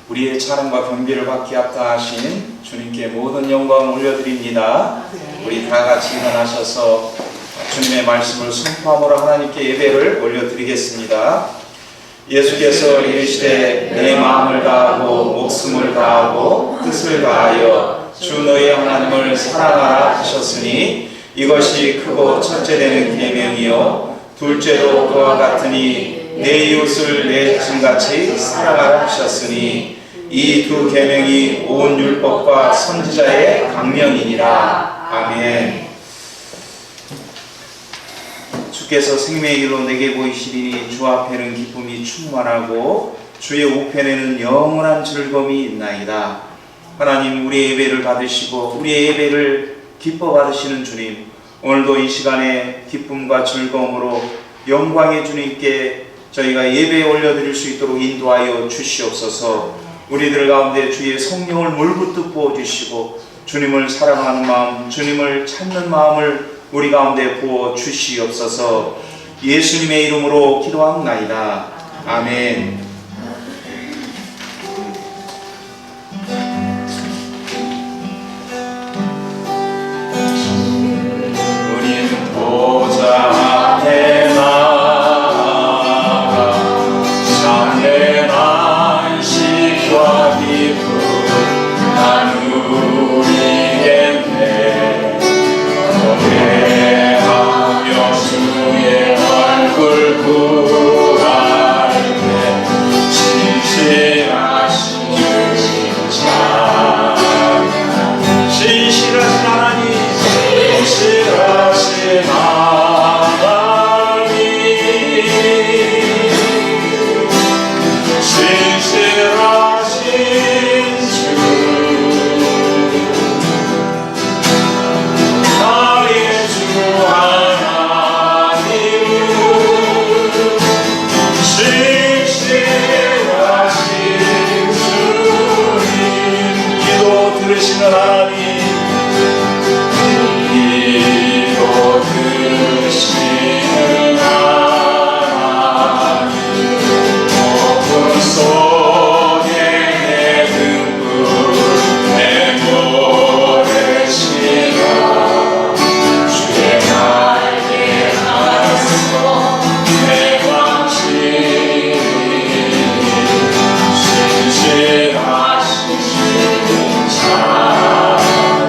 우리의 찬양과 경배를 받기 합당하신 주님께 모든 영광을 올려드립니다. 우리 다 같이 일어나셔서 주님의 말씀을 선포함으로 하나님께 예배를 올려드리겠습니다. 예수께서 이르시되 내 마음을 다하고 목숨을 다하고 뜻을 다하여 주 너의 하나님을 사랑하라 하셨으니 이것이 크고 첫째 되는 계명이요 둘째도 그와 같으니 내 이웃을 내 자신같이 사랑하라 하셨으니 이 두 계명이 온 율법과 선지자의 강령이니라. 아멘. 주께서 생명의 길로 내게 보이시리니 주 앞에는 기쁨이 충만하고 주의 우편에는 영원한 즐거움이 있나이다. 하나님, 우리의 예배를 받으시고 우리의 예배를 기뻐 받으시는 주님, 오늘도 이 시간에 기쁨과 즐거움으로 영광의 주님께 저희가 예배에 올려드릴 수 있도록 인도하여 주시옵소서. 우리들 가운데 주의 성령을 물붓듯 부어주시고 주님을 사랑하는 마음, 주님을 찾는 마음을 우리 가운데 부어 주시옵소서. 예수님의 이름으로 기도합나이다. 아멘. 우리는 보좌 앞에 나아가 참된 안식과 기쁨 나누리겠네. 노래하며 주의 얼굴 구할 때 신실하신 주님 찬양. 신실하신 하나님, 신실하신 하나님, 신실하신 주, 나의 주 하나님, 신실하신 주님, 기도 들으시는 하나님, 기도 들으시는 하나님, 높은 속에 내 등불 내모르시라. 주의 날개 하나서 내 광신이 신실하신 주님 찬양.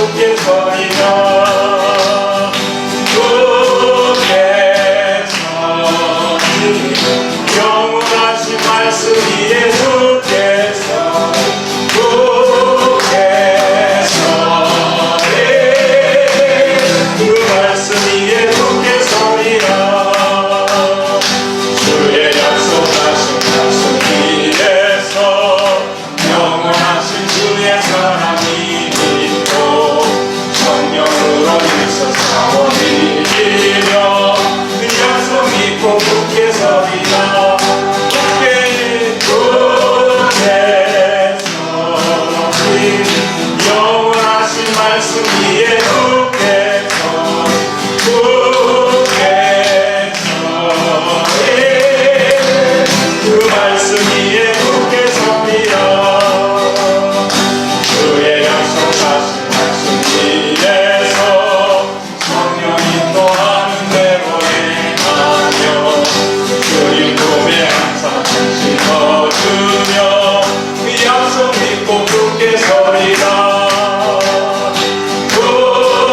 굳게 서리라. 굳게 서리 영원하신 말씀 위에 굳게 서리 굳게 서리 그 말씀 위에 굳게 서리라. 주의 약속하신 말씀 위에서 영원하신 주의 사랑이 믿고 성령으로 일서 싸워 이기며 그 약속 믿고 굳게 서리라. 굳게 서리 영원하신 말씀 위에 굳게 서리 굳게 서리 그 말씀 위에 굳게 서리라. 주의 약속하신 말씀 위에서 성령 인도하는 대로 행하며 주님 품에 항상 정신 얻으며 그 약속 믿고 굳게 서리라. 굳게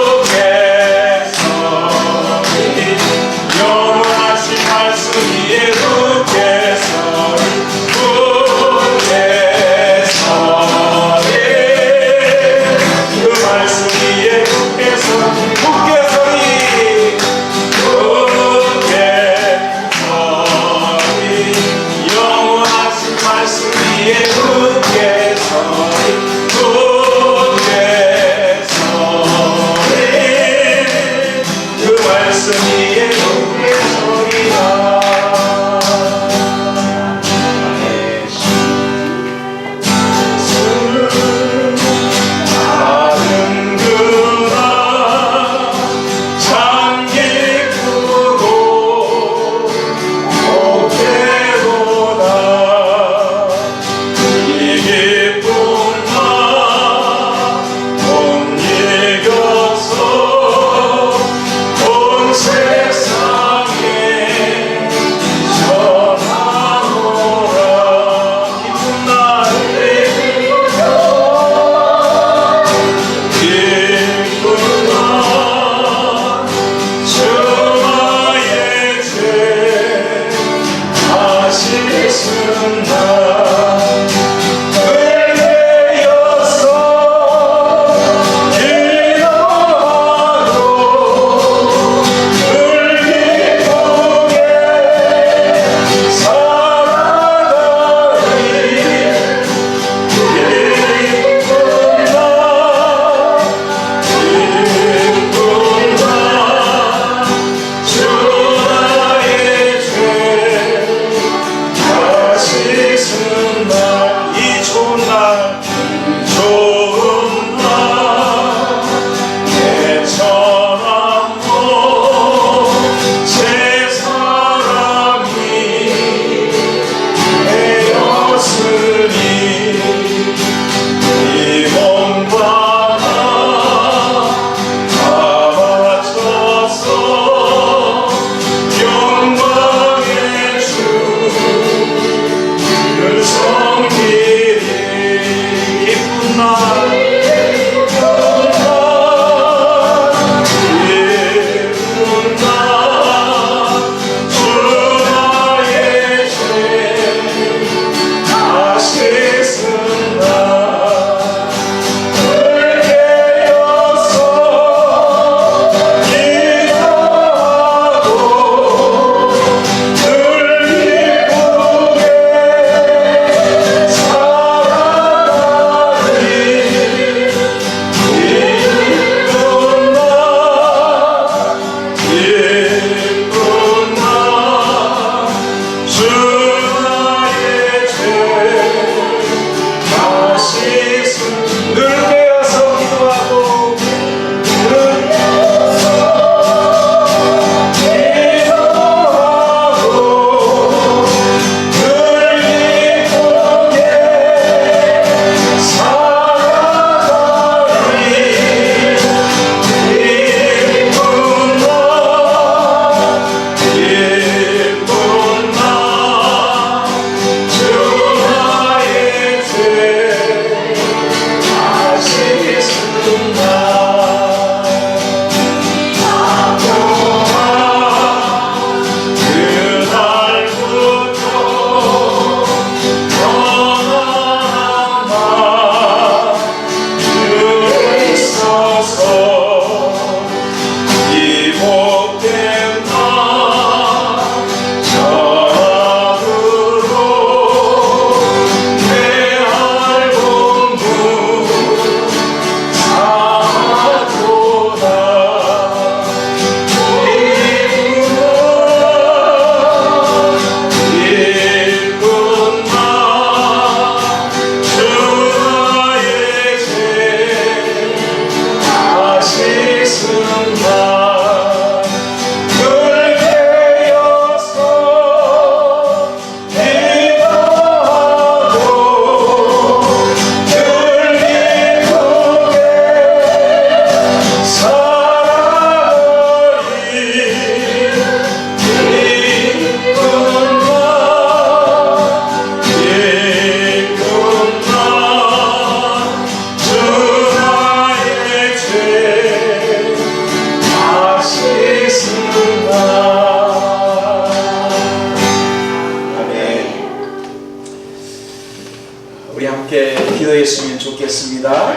기도하겠습니다.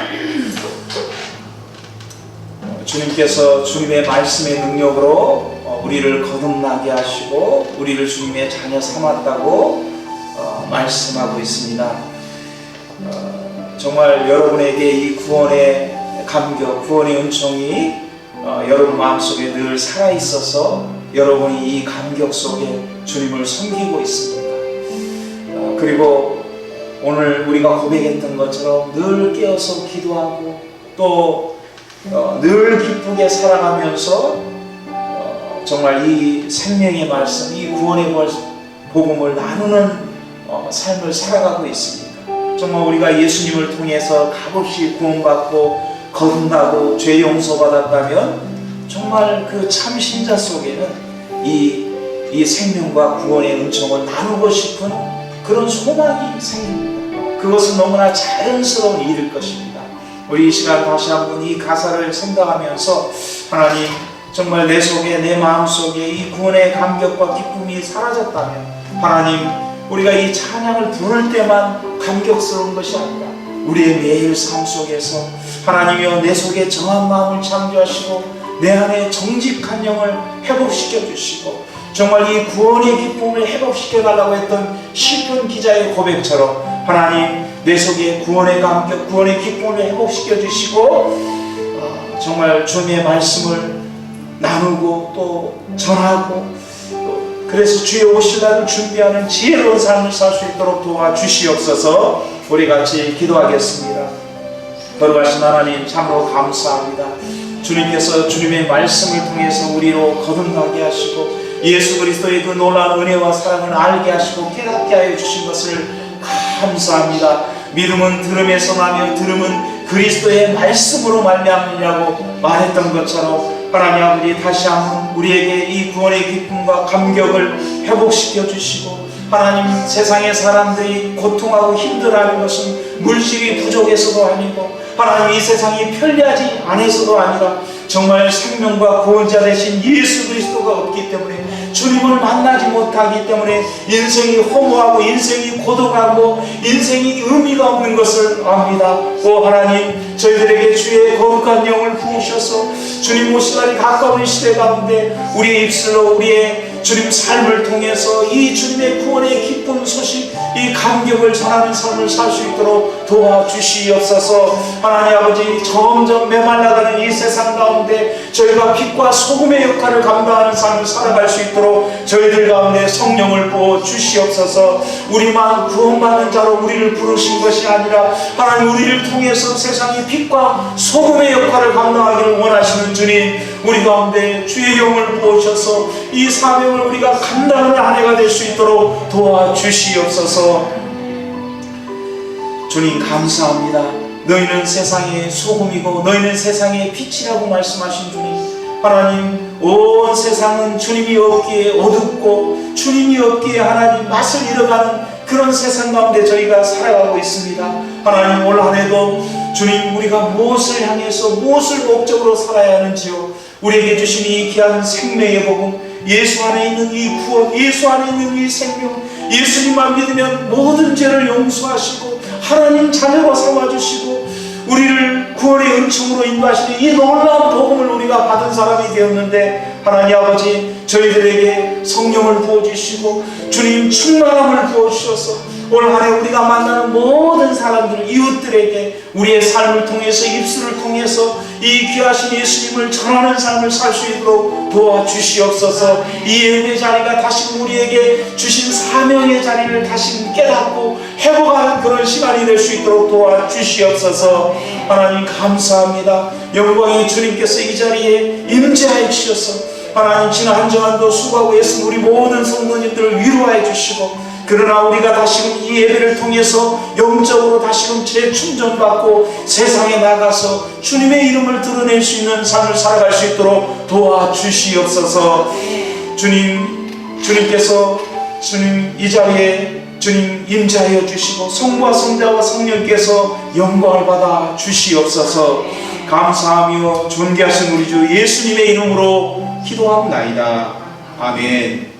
주님께서 주님의 말씀의 능력으로 우리를 거듭나게 하시고 우리를 주님의 자녀 삼았다고 말씀하고 있습니다. 정말 여러분에게 이 구원의 감격, 구원의 은총이 여러분 마음속에 늘 살아있어서 여러분이 이 감격 속에 주님을 섬기고 있습니다. 그리고 오늘 우리가 고백했던 것처럼 늘 깨어서 기도하고 또 늘 기쁘게 살아가면서 정말 이 생명의 말씀, 이 구원의 복음을 나누는 삶을 살아가고 있습니다. 정말 우리가 예수님을 통해서 값없이 구원받고 거듭나고 죄 용서받았다면 정말 그 참 신자 속에는 이 생명과 구원의 은총을 나누고 싶은 그런 소망이 생깁니다. 그것은 너무나 자연스러운 일일 것입니다. 우리 이 시간 다시 한번 이 가사를 생각하면서 하나님, 정말 내 속에, 내 마음속에 이 구원의 감격과 기쁨이 사라졌다면 하나님, 우리가 이 찬양을 부를 때만 감격스러운 것이 아니라 우리의 매일 삶 속에서 하나님이여 내 속에 정한 마음을 창조하시고 내 안에 정직한 영을 회복시켜 주시고 정말 이 구원의 기쁨을 회복시켜 달라고 했던 시편 기자의 고백처럼 하나님, 내 속에 구원의 감격, 구원의 기쁨을 회복시켜 주시고 정말 주님의 말씀을 나누고 또 전하고 그래서 주의 오실 날을 준비하는 지혜로운 삶을 살 수 있도록 도와주시옵소서. 우리 같이 기도하겠습니다. 거룩하신 하나님, 참으로 감사합니다. 주님께서 주님의 말씀을 통해서 우리로 거듭나게 하시고 예수 그리스도의 그 놀라운 은혜와 사랑을 알게 하시고 깨닫게 하여 주신 것을 감사합니다. 믿음은 들음에서 나며 들음은 그리스도의 말씀으로 말미암으리라고 말했던 것처럼 하나님 아버지, 다시 한번 우리에게 이 구원의 기쁨과 감격을 회복시켜 주시고 하나님, 세상의 사람들이 고통하고 힘들어하는 것은 물질이 부족해서도 아니고 하나님, 이 세상이 편리하지 않아서도 아니라 정말 생명과 구원자 되신 예수 그리스도가 없기 때문에 주님을 만나지 못하기 때문에 인생이 허무하고 인생이 고독하고 인생이 의미가 없는 것을 압니다. 오 하나님, 저희들에게 주의 거룩한 영을 부으셔서 주님 오실 날이 가까운 시대 가운데 우리의 입술로 우리의 주님 삶을 통해서 이 주님의 구원의 기쁜 소식, 이 감격을 전하는 삶을 살 수 있도록 도와주시옵소서. 하나님 아버지, 점점 메말라가는 이 세상 가운데 저희가 빛과 소금의 역할을 감당하는 삶을 살아갈 수 있도록 저희들 가운데 성령을 부어 주시옵소서. 우리만 구원받는 자로 우리를 부르신 것이 아니라 하나님, 우리를 통해서 세상의 빛과 소금의 역할을 감당하기를 원하시는 주님, 우리 가운데 주의 영을 부으셔서 이 사명을 우리가 감당하는 한 해가 될 수 있도록 도와주시옵소서. 주님 감사합니다. 너희는 세상의 소금이고 너희는 세상의 빛이라고 말씀하신 주님, 하나님, 온 세상은 주님이 없기에 어둡고 주님이 없기에 하나님 맛을 잃어가는 그런 세상 가운데 저희가 살아가고 있습니다. 하나님, 올 한 해도 주님, 우리가 무엇을 향해서 무엇을 목적으로 살아야 하는지요, 우리에게 주신 이 귀한 생명의 복음, 예수 안에 있는 이 구원, 예수 안에 있는 이 생명, 예수님만 믿으면 모든 죄를 용서하시고 하나님 자녀로 삼아주시고 우리를 구원의 은총으로 인도하시는 이 놀라운 복음을 우리가 받은 사람이 되었는데, 하나님 아버지, 저희들에게 성령을 부어주시고 주님 충만함을 부어주셔서 올 한 해 우리가 만나는 모든 사람들, 이웃들에게 우리의 삶을 통해서, 입술을 통해서 이 귀하신 예수님을 전하는 삶을 살 수 있도록 도와주시옵소서. 이 예배 자리가 다시 우리에게 주신 사명의 자리를 다시 깨닫고 회복하는 그런 시간이 될 수 있도록 도와주시옵소서. 하나님 감사합니다. 영광의 주님께서 이 자리에 임재하여 주셔서 하나님, 지난 한 주간도 수고하고 애쓴 우리 모든 성도님들을 위로하여 주시고, 그러나 우리가 다시금 이 예배를 통해서 영적으로 다시금 재충전받고 세상에 나가서 주님의 이름을 드러낼 수 있는 삶을 살아갈 수 있도록 도와주시옵소서. 주님께서 이 자리에 주님 임재하여 주시고 성부와 성자와 성령께서 영광을 받아 주시옵소서. 감사하며 존귀하신 우리 주 예수님의 이름으로 기도합나이다. 아멘.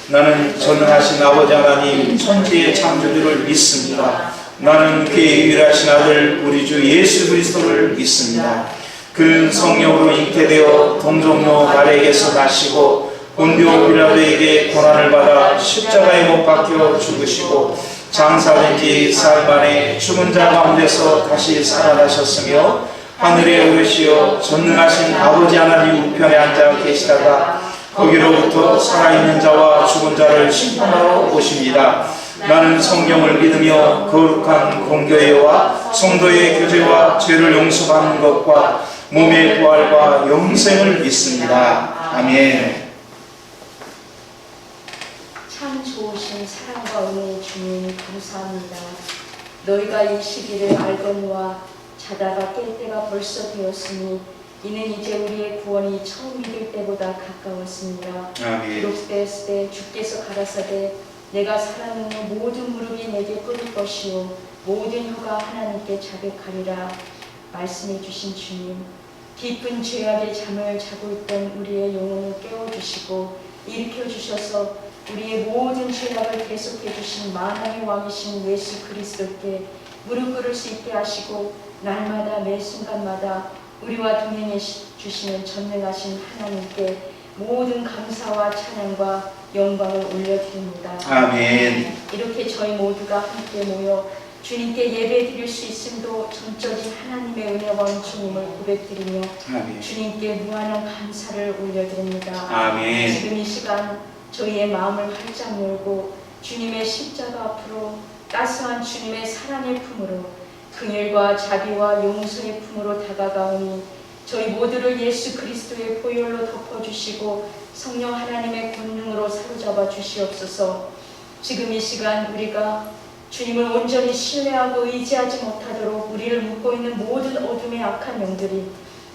나는 전능하신 아버지 하나님, 천지의 창조주를 믿습니다. 나는 그의 유일하신 아들 우리 주 예수 그리스도를 믿습니다. 그는 성령으로 잉태되어 동정녀 마리아에게서 나시고 본디오 빌라도에게 고난을 받아 십자가에 못 박혀 죽으시고 장사된 지 사흘 만에 죽은 자 가운데서 다시 살아나셨으며 하늘에 오르시어 전능하신 아버지 하나님 우편에 앉아 계시다가 거기로부터 살아있는 자와 죽은 자를 심판하러 오십니다. 나는 성경을 믿으며 거룩한 공교회와 성도의 교제와 죄를 용서받는 것과 몸의 부활과 영생을 믿습니다. 아멘. 참 좋으신 사랑과 은혜의 주님 감사합니다. 너희가 이 시기를 알거니와 자다가 깰 때가 벌써 되었으니 이는 이제 우리의 구원이 처음 믿을 때보다 가까웠습니다. 아멘. 기록되었을 때 주께서 가라사대 내가 살아있는 모든 무릎이 내게 꿇을 것이요 모든 혀가 하나님께 자백하리라 말씀해 주신 주님, 깊은 죄악의 잠을 자고 있던 우리의 영혼을 깨워주시고 일으켜주셔서 우리의 모든 죄악을 대속해 주신 만왕의 왕이신 예수 그리스도께 무릎 꿇을 수 있게 하시고 날마다 매 순간마다 우리와 동행해 주시는 전능하신 하나님께 모든 감사와 찬양과 영광을 올려드립니다. 아멘. 이렇게 저희 모두가 함께 모여 주님께 예배 드릴 수 있음도 전적인 하나님의 은혜와 은총임을 고백드리며 아멘. 주님께 무한한 감사를 올려드립니다. 아멘. 지금 이 시간 저희의 마음을 활짝 열고 주님의 십자가 앞으로 따스한 주님의 사랑의 품으로 긍휼과 자비와 용서의 품으로 다가가오니 저희 모두를 예수 그리스도의 보혈로 덮어주시고 성령 하나님의 권능으로 사로잡아 주시옵소서. 지금 이 시간 우리가 주님을 온전히 신뢰하고 의지하지 못하도록 우리를 묶고 있는 모든 어둠의 악한 영들이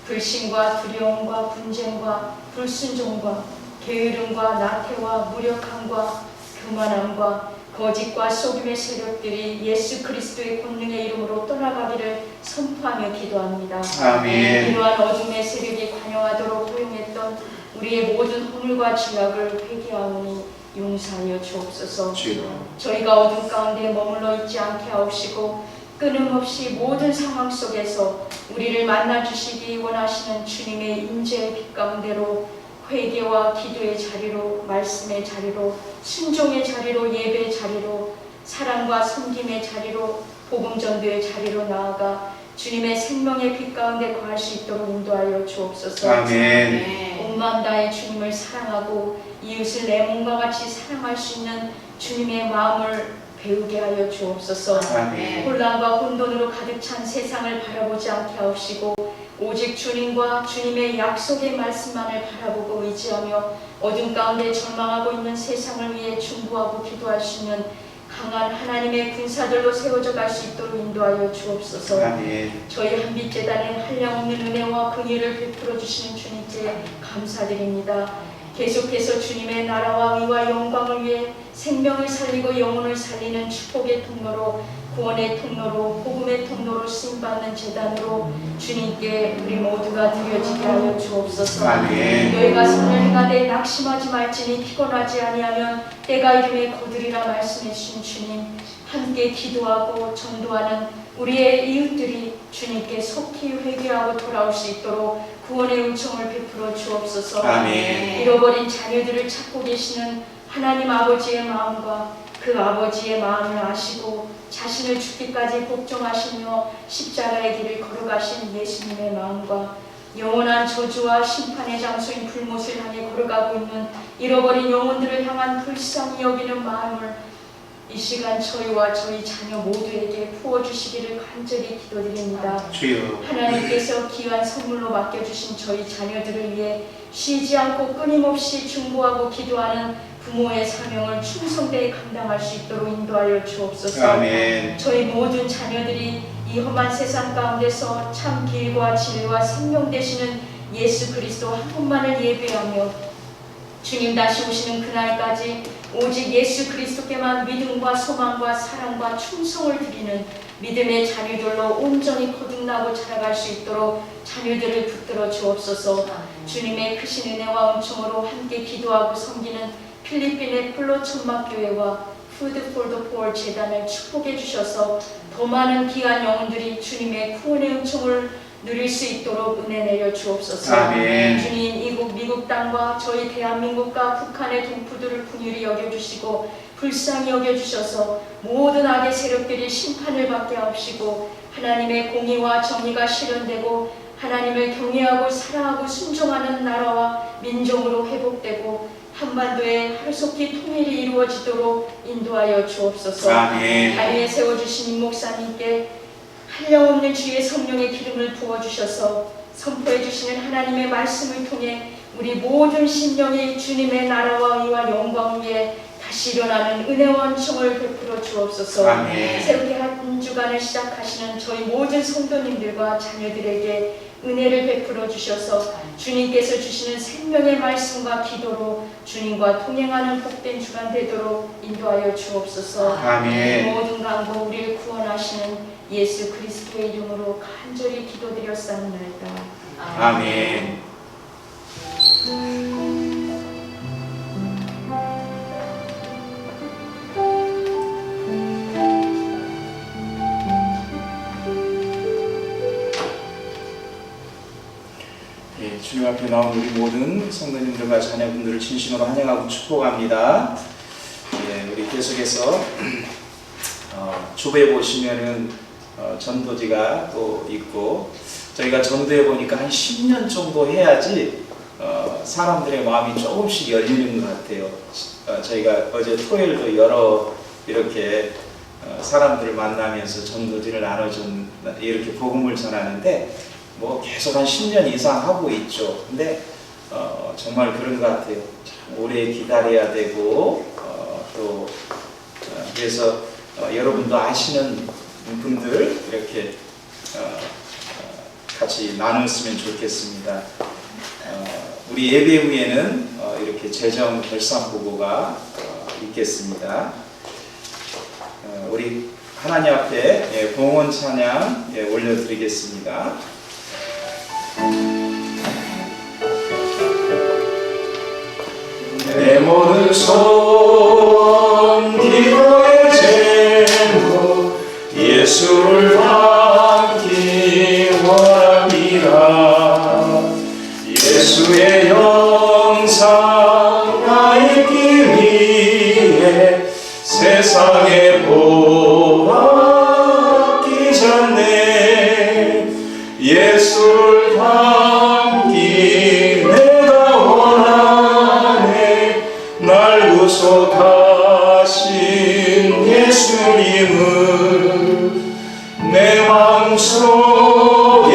불신과 두려움과 분쟁과 불순종과 게으름과 나태와 무력함과 교만함과 거짓과 속임의 세력들이 예수 그리스도의 권능의 이름으로 떠나가기를 선포하며 기도합니다. 아멘. 이러한 어둠의 세력이 관여하도록 허용했던 우리의 모든 허물과 죄악을 회개하오니 용서하여 주옵소서. 저희가 어둠 가운데 머물러 있지 않게 하옵시고 끊임없이 모든 상황 속에서 우리를 만나주시기 원하시는 주님의 임재의 빛 가운데로 회개와 기도의 자리로, 말씀의 자리로, 순종의 자리로, 예배의 자리로, 사랑과 섬김의 자리로, 복음 전도의 자리로 나아가 주님의 생명의 빛 가운데 거할 수 있도록 인도하여 주옵소서. 아멘. 온 마음 다해 주님을 사랑하고 이웃을 내 몸과 같이 사랑할 수 있는 주님의 마음을 배우게 하여 주옵소서. 아멘. 혼란과 혼돈으로 가득 찬 세상을 바라보지 않게 하옵시고 오직 주님과 주님의 약속의 말씀만을 바라보고 의지하며 어둠 가운데 절망하고 있는 세상을 위해 중보하고 기도할 수 있는 강한 하나님의 군사들로 세워져 갈 수 있도록 인도하여 주옵소서. 아멘. 저희 한빛재단에 한량없는 은혜와 긍휼을 베풀어 주시는 주님께 감사드립니다. 계속해서 주님의 나라와 의와 영광을 위해 생명을 살리고 영혼을 살리는 축복의 통로로, 구원의 통로로, 복음의 통로로 쓰임받는 재단으로 주님께 우리 모두가 드려지게 하여 주옵소서. 아멘. 너희가 선을 행하되 낙심하지 말지니 피곤하지 아니하면 때가 이름에 거두리라 말씀해 주신 주님, 함께 기도하고 전도하는 우리의 이웃들이 주님께 속히 회개하고 돌아올 수 있도록 구원의 은총을 베풀어 주옵소서. 아멘. 잃어버린 자녀들을 찾고 계시는 하나님 아버지의 마음과 그 아버지의 마음을 아시고 자신을 죽기까지 복종하시며 십자가의 길을 걸어가신 예수님의 마음과 영원한 저주와 심판의 장소인 불못을 향해 걸어가고 있는 잃어버린 영혼들을 향한 불쌍히 여기는 마음을 이 시간 저희와 저희 자녀 모두에게 부어주시기를 간절히 기도드립니다. 주여. 하나님께서 귀한 선물로 맡겨주신 저희 자녀들을 위해 쉬지 않고 끊임없이 중보하고 기도하는 부모의 사명을 충성되이 감당할 수 있도록 인도하여 주옵소서. 아멘. 저희 모든 자녀들이 이 험한 세상 가운데서 참 길과 진리와 생명 되시는 예수 그리스도 한 분만을 예배하며 주님 다시 오시는 그날까지 오직 예수 그리스도께만 믿음과 소망과 사랑과 충성을 드리는 믿음의 자녀들로 온전히 거듭나고 자라갈 수 있도록 자녀들을 붙들어 주옵소서. 주님의 크신 은혜와 은총으로 함께 기도하고 섬기는 필리핀의 플로 천막교회와 Food for the Poor 재단을 축복해 주셔서 더 많은 귀한 영혼들이 주님의 구원의 은총을 누릴 수 있도록 은혜 내려 주옵소서. 아멘. 주님, 이곳 미국 땅과 저희 대한민국과 북한의 동포들을 긍휼히 여겨주시고 불쌍히 여겨주셔서 모든 악의 세력들이 심판을 받게 하옵시고 하나님의 공의와 정의가 실현되고 하나님을 경외하고 사랑하고 순종하는 나라와 민족으로 회복되고 한반도에 하루속히 통일이 이루어지도록 인도하여 주옵소서. 아멘. 다리에 세워주신 임 목사님께 한량없는 주의 성령의 기름을 부어주셔서 선포해 주시는 하나님의 말씀을 통해 우리 모든 심령이 주님의 나라와 의와 영광 위에 다시 일어나는 은혜와 은총을 베풀어 주옵소서. 아멘. 새롭게 한 주간을 시작하시는 저희 모든 성도님들과 자녀들에게 은혜를 베풀어 주셔서 주님께서 주시는 생명의 말씀과 기도로 주님과 동행하는 복된 주간 되도록 인도하여 주옵소서. 아멘. 모든 강고 우리를 구원하시는 예수 그리스도의 이름으로 간절히 기도드렸사옵나이다. 아멘. 주님 앞에 나온 우리 모든 성도님들과 자녀분들을 진심으로 환영하고 축복합니다. 우리 계속해서 주부에 보시면은 전도지가 또 있고 저희가 전도해 보니까 한 10년 정도 해야지 사람들의 마음이 조금씩 열리는 것 같아요. 저희가 어제 토요일도 여러 이렇게 사람들을 만나면서 전도지를 나눠준 이렇게 복음을 전하는데 뭐 계속 한 10년 이상 하고 있죠. 근데 정말 그런 것 같아요. 참 오래 기다려야 되고 또 그래서 여러분도 아시는 분들 이렇게 같이 나눴으면 좋겠습니다. 우리 예배 후에는 이렇게 재정 결산 보고가 있겠습니다. 우리 하나님 앞에 봉헌 찬양 올려드리겠습니다. 내 모든 손 기도의 제목 예수를 담기 원합니다. 예수의 영상 나의 길 위에 세상의 보라 끼지 않네. 예수를 담기 내가 원하네. 날 구속하신 예수님을 내 마음속에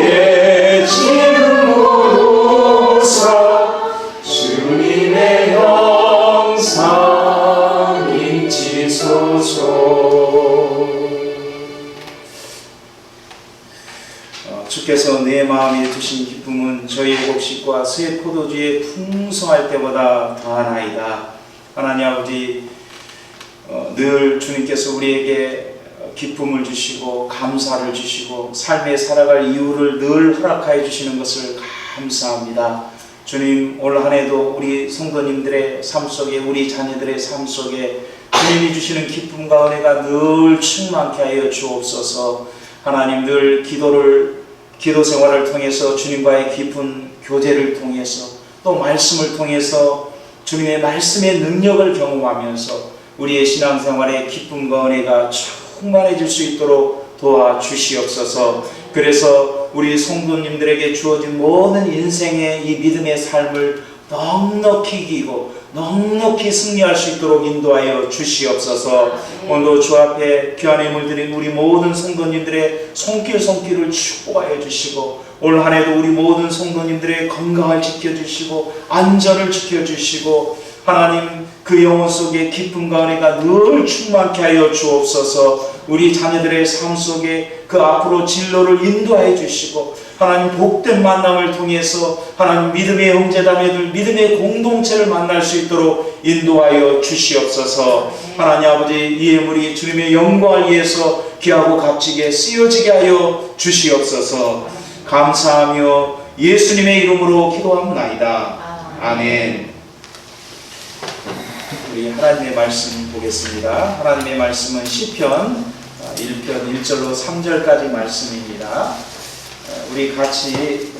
지금으로 사 주님의 영상 인치소서. 주께서 내 마음에 두신 기쁨은 저희의 곡식과 새 포도주의 풍성할 때보다 더하나이다. 하나님 아버지, 늘 주님께서 우리에게 기쁨을 주시고 감사를 주시고 삶에 살아갈 이유를 늘 허락하여 주시는 것을 감사합니다. 주님, 올 한 해도 우리 성도님들의 삶 속에 우리 자녀들의 삶 속에 주님이 주시는 기쁨과 은혜가 늘 충만케 하여 주옵소서. 하나님, 늘 기도 생활을 통해서 주님과의 깊은 교제를 통해서 또 말씀을 통해서 주님의 말씀의 능력을 경험하면서 우리의 신앙생활의 기쁨과 은혜가 충만해질 수 있도록 도와주시옵소서. 그래서 우리 성도님들에게 주어진 모든 인생의 이 믿음의 삶을 넉넉히 이기고 넉넉히 승리할 수 있도록 인도하여 주시옵소서. 오늘도 주 앞에 귀한 예물 드린 우리 모든 성도님들의 손길을 축복하여 주시고 올 한 해도 우리 모든 성도님들의 건강을 지켜주시고 안전을 지켜주시고 하나님 그 영혼 속에 기쁨과 은혜가 늘 충만케 하여 주옵소서. 우리 자녀들의 삶 속에 그 앞으로 진로를 인도하여 주시고 하나님 복된 만남을 통해서 하나님 믿음의 형제자매들 믿음의 공동체를 만날 수 있도록 인도하여 주시옵소서. 하나님 아버지, 이 예물이 주님의 영광을 위해서 귀하고 값지게 쓰여지게 하여 주시옵소서. 감사하며 예수님의 이름으로 기도합나이다. 아멘. 우리 하나님의 말씀 보겠습니다. 하나님의 말씀은 시편 1편 1절로 3절까지 말씀입니다. 우리 같이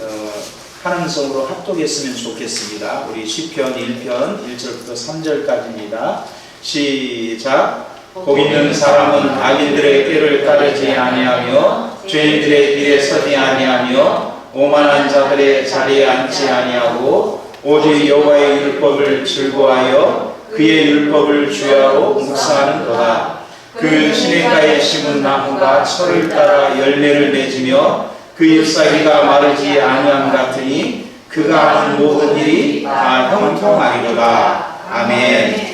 하는 성으로 합독했으면 좋겠습니다. 우리 시편 1편 1절부터 3절까지입니다. 시작. 복 있는 사람은 악인들의 꾀를 따르지 아니하며 죄인들의 길에 서지 아니하며 오만한 자들의 자리에 앉지 아니하고 오직 여호와의 율법을 즐거워하여 그의 율법을 주야로 묵상하는도다. 그 시냇가에 심은 나무가 철을 따라 열매를 맺으며 그 잎사귀가 마르지 아니함 같으니 그가 하는 모든 일이 다 형통하리로다. 아멘.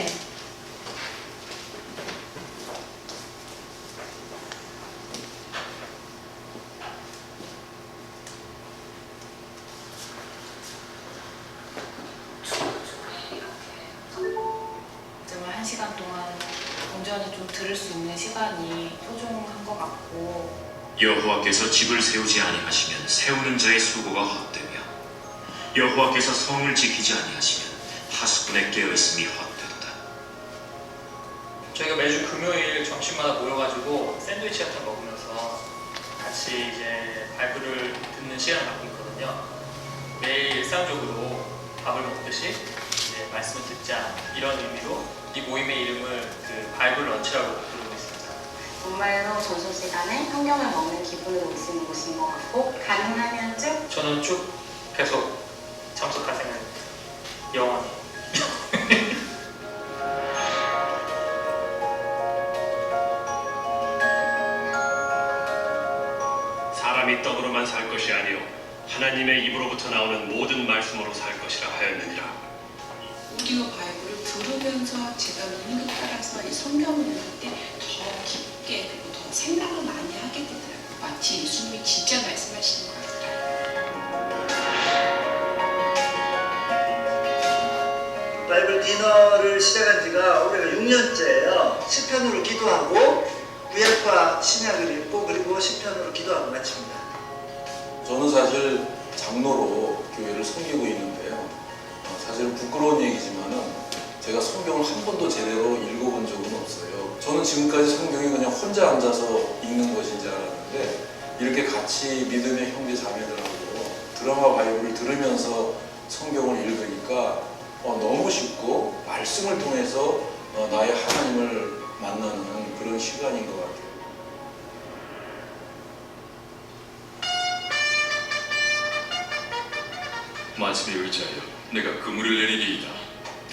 정말 1시간 동안 온전히 좀 들을 수 있는 시간이 소중한 것 같고, 여호와께서 집을 세우지 아니하시면 세우는 자의 수고가 헛되며 여호와께서 성을 지키지 아니하시면 하수꾼의 깨어있음이 헛되도다. 저희가 매주 금요일 점심마다 모여가지고 샌드위치 같은 거 먹으면서 같이 이제 바이블을 듣는 시간을 갖고 있거든요. 매일 일상적으로 밥을 먹듯이 이제 말씀을 듣자, 이런 의미로 이 모임의 이름을 그 바이블 런치라고 부르고 있습니다. 정말로 점심 시간에 성경을 먹는 기분을 올 수 있는 곳인 것 같고, 가능하면 쭉 저는 쭉 계속 참석할 생각입니다. 영원히. 사람이 떡으로만 살 것이 아니요 하나님의 입으로부터 나오는 모든 말씀으로 살 것이라 하였느니라. 오디오 바이블을 들으면서 제가 믿는 것 따라서 이 성경을 읽을 때 더 깊게 그리고 더 생각을 많이 하게 되더라고요. 마치 예수님이 진짜 말씀하시는 것 같아요. 바이블 디너를 시작한 지가 올해가 6년째예요. 시편으로 기도하고 구약과 신약을 읽고 그리고 시편으로 기도하고 마칩니다. 저는 사실 장로로 교회를 섬기고 있는데요. 사실은 부끄러운 얘기지만은 제가 성경을 한 번도 제대로 읽어본 적은 없어요. 저는 지금까지 성경이 그냥 혼자 앉아서 읽는 것인 줄 알았는데 이렇게 같이 믿음의 형제 자매들하고 드라마 바이블을 들으면서 성경을 읽으니까 너무 쉽고 말씀을 통해서 나의 하나님을 만나는 그런 시간인 것 같아요. 말씀에 의지하여 내가 그물을 내리리이다.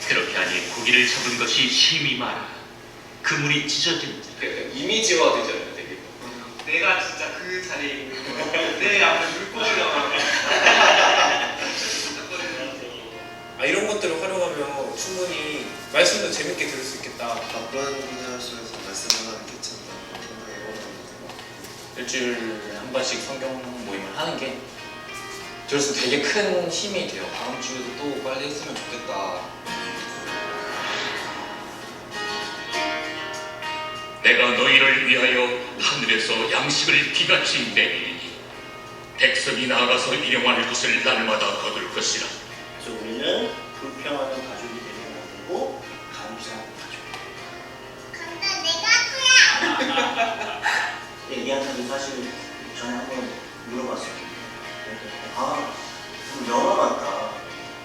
그렇게 하니 고기를 잡은 것이 심히 많아 그물이 찢어지는 이미지화 되잖아요, 되게. 내가 진짜 그 자리에 있는 거야. 내 앞에 물고기가 이런 것들을 활용하면 충분히 말씀도 재밌게 들을 수 있겠다. 바쁜 분야 속에서 말씀을 하는 괜찮다. 일주일에 한 번씩 성경 모임을 하는 게 저로서 되게 큰 힘이 돼요. 다음 주에도 또 빨리 했으면 좋겠다. 내가 너희를 위하여 하늘에서 양식을 비같이 내리니 백성이 나아가서 일용할 것을 날마다 거둘 것이라. 그래서 우리는 불평하는 가족이 되게 만들고 감사하는 가족이. 근데 내가 아프야. 얘기한테도 사실 전에 한번 물어봤어요. 좀 영화 같다.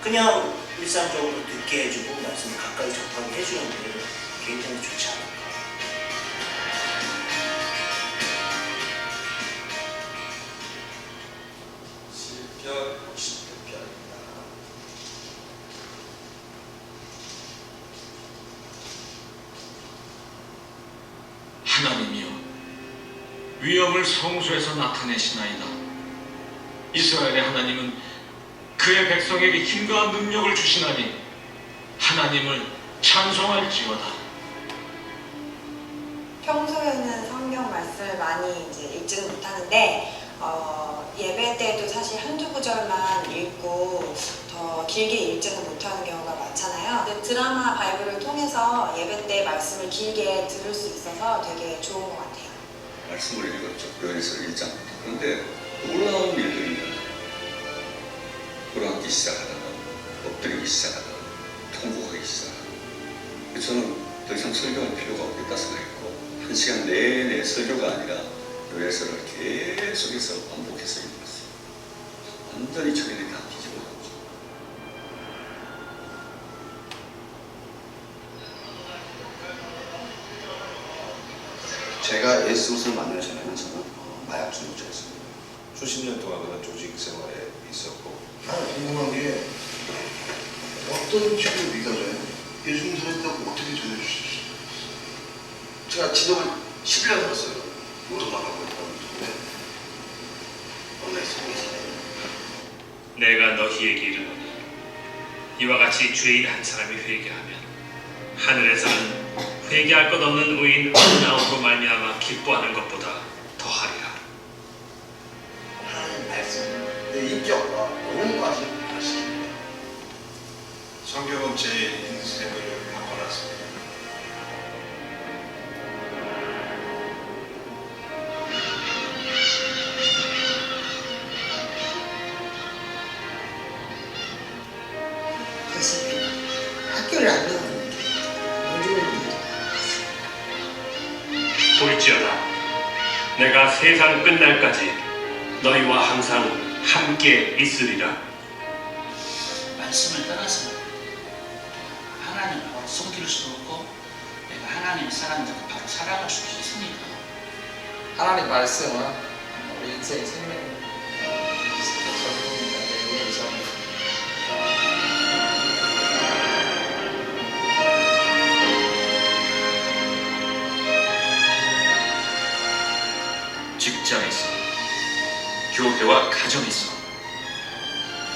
그냥 일상적으로 듣게 해주고 말씀을 가까이 접하게 해주는 게 굉장히 좋지 않을까. 시편 50편입니다. 하나님이여 위엄을 성소에서 나타내시나이다. 이스라엘의 하나님은 그의 백성에게 힘과 능력을 주시나니 하나님을 찬송할지어다. 평소에는 성경 말씀을 많이 이제 읽지는 못하는데 예배 때도 사실 한두 구절만 읽고 더 길게 읽지는 못하는 경우가 많잖아요. 근데 드라마 바이블을 통해서 예배 때 말씀을 길게 들을 수 있어서 되게 좋은 것 같아요. 말씀을 읽었죠. 요한에서 1장. 그런데 놀라운 일들입니다. 돌아앉기 시작하다가 엎드리기 시작하다가 통곡하기 시작하고 저는 더 이상 설교할 필요가 없겠다 생각했고 1시간 내내 설교가 아니라 요예서를 계속해서 반복해서 읽었어요. 완전히 저희들이 다 뒤집어졌죠. 제가 예수를 만나기 전에는 저는 마약 중독자였습니다. 수십 년 동안 그런 조직 생활에 있었고. 궁금한 게 어떤 식으로 믿어져요? 예수님 살았다고 어떻게 전해주셨어요? 제가 지도를 10년 살았어요. 노동만 하고 있는데 어느 성에서 내가 너희에게 이르노니 이와 같이 죄인 한 사람이 회개하면 하늘에서는 회개할 것 없는 의인 어느 나오고 말미암아 기뻐하는 것보다 더하리라. 하나님 말씀, 내 인격과 너무 빠진 말씀입니다. 성경은 제 인생을 바꿔놨습니다. 학교를 안 나오는데 볼지어다 내가 세상 끝날까지 너희와 항상 함께 있으리라. 말씀을 떠나서 하나님을 바로 섬길 수도 없고 내가 하나님의 사람들 바로 살아갈 수도 있으니까 하나님 말씀은 우리 인생의 생명입니다. 전부입니다. 우리 전부. 직장에서, 교회와 가정에서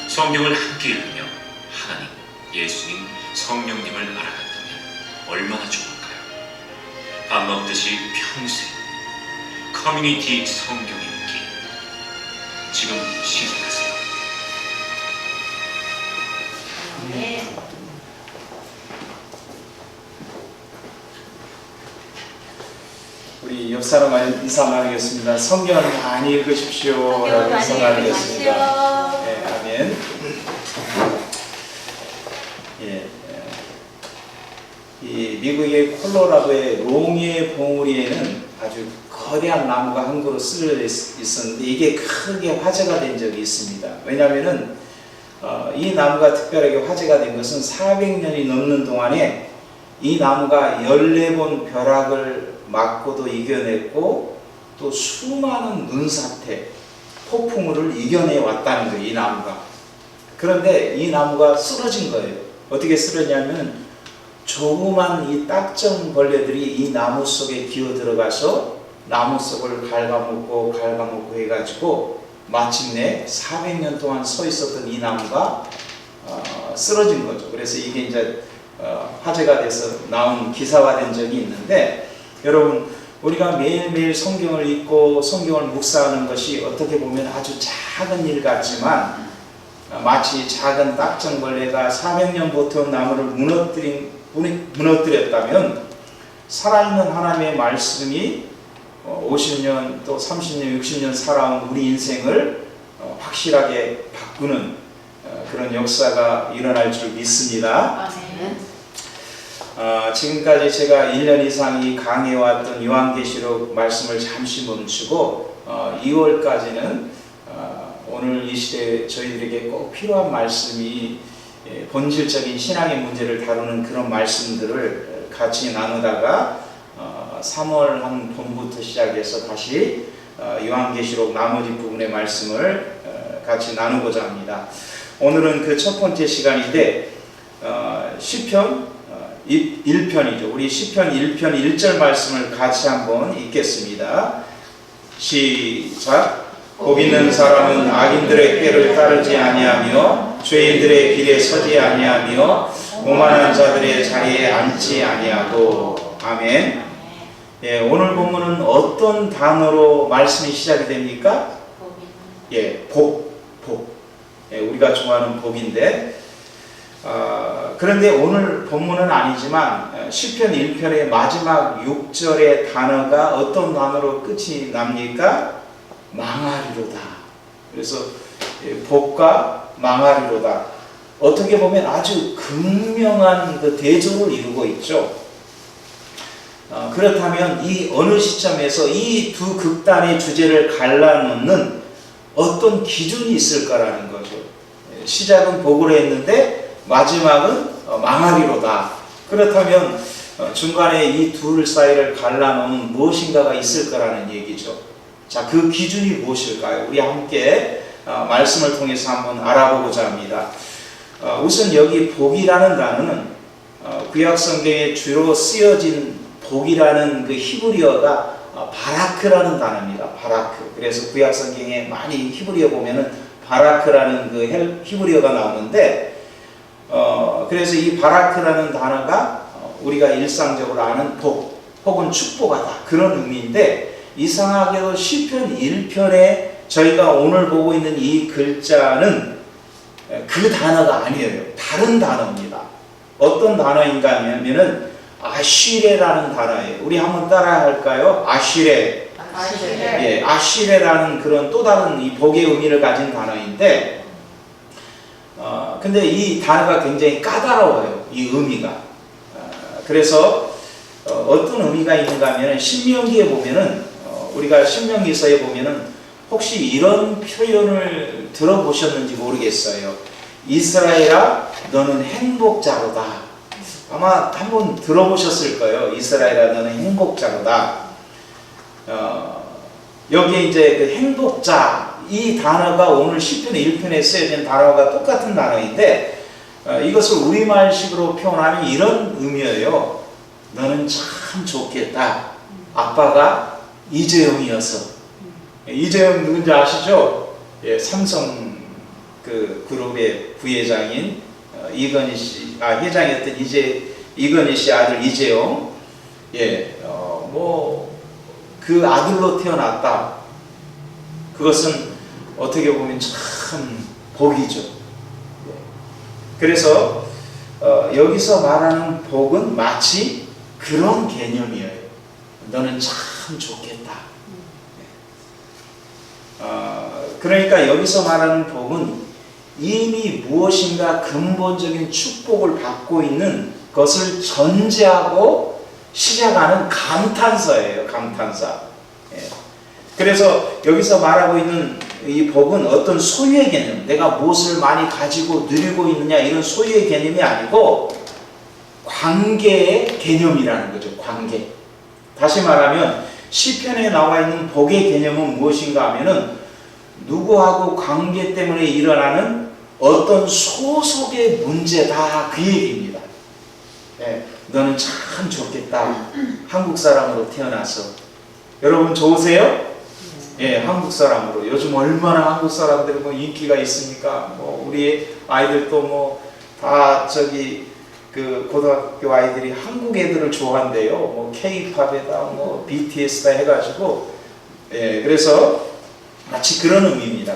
성경을 함께 읽으며 하나님, 예수님, 성령님을 알아간다면 얼마나 좋을까요? 밥 먹듯이 평생 커뮤니티 성경 읽기 지금 시작하세요. 네. 우리 옆 사람 인사 나누겠습니다. 성경을 많이 읽으십시오. 라고 인사 나누겠습니다. 네, 아멘. 예, 이 미국의 콜로라도의 롱의 봉우리에는 아주 거대한 나무가 한 그루 쓰여 있었는데 이게 크게 화제가 된 적이 있습니다. 왜냐하면은 이 나무가 특별하게 화제가 된 것은 400년이 넘는 동안에 이 나무가 14번 벼락을 맞고도 이겨냈고 또 수많은 눈사태, 폭풍우를 이겨내 왔다는 거예요. 이 나무가. 그런데 이 나무가 쓰러진 거예요. 어떻게 쓰러졌냐면 조그만 이 딱정벌레들이 이 나무 속에 기어 들어가서 나무 속을 갉아먹고 해가지고 마침내 400년 동안 서 있었던 이 나무가 쓰러진 거죠. 그래서 이게 이제 화제가 돼서 나온 기사화된 적이 있는데, 여러분 우리가 매일매일 성경을 읽고 성경을 묵상하는 것이 어떻게 보면 아주 작은 일 같지만 마치 작은 딱정벌레가 400년 버텨온 나무를 무너뜨렸다면 살아있는 하나님의 말씀이 50년 또 30년 60년 살아온 우리 인생을 확실하게 바꾸는 그런 역사가 일어날 줄 믿습니다. 지금까지 제가 1년 이상 이 강해왔던 요한계시록 말씀을 잠시 멈추고 2월까지는 오늘 이 시대에 저희들에게 꼭 필요한 말씀이 본질적인 신앙의 문제를 다루는 그런 말씀들을 같이 나누다가 3월 한 봄부터 시작해서 다시 요한계시록 나머지 부분의 말씀을 같이 나누고자 합니다. 오늘은 그 첫 번째 시간인데 시편 1편이죠. 우리 시편 1편 1절 말씀을 같이 한번 읽겠습니다. 시작. 복 있는 사람은 악인들의 꾀를 따르지 아니하며 죄인들의 길에 서지 아니하며 오만한 자들의 자리에 앉지 아니하고. 아멘. 예, 오늘 본문은 어떤 단어로 말씀이 시작이 됩니까? 예, 복. 예, 우리가 좋아하는 복인데, 그런데 오늘 본문은 아니지만 시편 1편의 마지막 6절의 단어가 어떤 단어로 끝이 납니까? 망하리로다. 그래서 복과 망하리로다. 어떻게 보면 아주 극명한 그 대조를 이루고 있죠. 그렇다면 이 어느 시점에서 이 두 극단의 주제를 갈라놓는 어떤 기준이 있을까라는 거죠. 시작은 복으로 했는데 마지막은 망하리로다. 그렇다면 중간에 이 둘 사이를 갈라놓는 무엇인가가 있을 거라는 얘기죠. 자, 그 기준이 무엇일까요? 우리 함께 말씀을 통해서 한번 알아보고자 합니다. 우선 여기 복이라는 단어는 구약 성경에 주로 쓰여진 복이라는 그 히브리어가 바라크라는 단어입니다. 바라크. 그래서 구약 성경에 많이 히브리어 보면은 바라크라는 그 히브리어가 나오는데, 그래서 이 바라크라는 단어가 우리가 일상적으로 아는 복 혹은 축복하다 그런 의미인데, 이상하게도 시편 1편에 저희가 오늘 보고 있는 이 글자는 그 단어가 아니에요. 다른 단어입니다. 어떤 단어인가 하면은 아시레라는 단어예요. 우리 한번 따라 할까요? 아시레. 예, 아시레라는 그런 또 다른 이 복의 의미를 가진 단어인데, 근데 이 단어가 굉장히 까다로워요. 이 의미가. 그래서 어떤 의미가 있는가 하면 신명기에 보면은 우리가 신명기서에 보면은 혹시 이런 표현을 들어보셨는지 모르겠어요. 이스라엘아 너는 행복자로다. 아마 한번 들어보셨을 거예요. 이스라엘아 너는 행복자로다. 여기에 이제 그 행복자 이 단어가 오늘 시편 1편에 쓰여진 단어가 똑같은 단어인데, 이것을 우리말식으로 표현하면 이런 의미예요. 너는 참 좋겠다. 아빠가 이재용이어서. 이재용 누군지 아시죠? 예, 삼성 그 그룹의 부회장인 이건희 씨, 회장이었던 이건희 씨 아들 이재용. 예, 그 아들로 태어났다. 그것은 어떻게 보면 참 복이죠. 그래서 여기서 말하는 복은 마치 그런 개념이에요. 너는 참 좋겠다. 그러니까 여기서 말하는 복은 이미 무엇인가 근본적인 축복을 받고 있는 것을 전제하고 시작하는 감탄사예요. 감탄사. 그래서 여기서 말하고 있는 이 복은 어떤 소유의 개념, 내가 무엇을 많이 가지고 누리고 있느냐 이런 소유의 개념이 아니고 관계의 개념이라는 거죠. 관계. 다시 말하면 시편에 나와 있는 복의 개념은 무엇인가 하면은 누구하고 관계 때문에 일어나는 어떤 소속의 문제다 그 얘기입니다. 너는 참 좋겠다. 한국 사람으로 태어나서. 여러분 좋으세요? 예, 한국 사람으로. 요즘 얼마나 한국 사람들이 뭐 인기가 있습니까? 우리 아이들도 다 그 고등학교 아이들이 한국 애들을 좋아한대요. K-팝에다 BTS다 해가지고. 예, 그래서 마치 그런 의미입니다.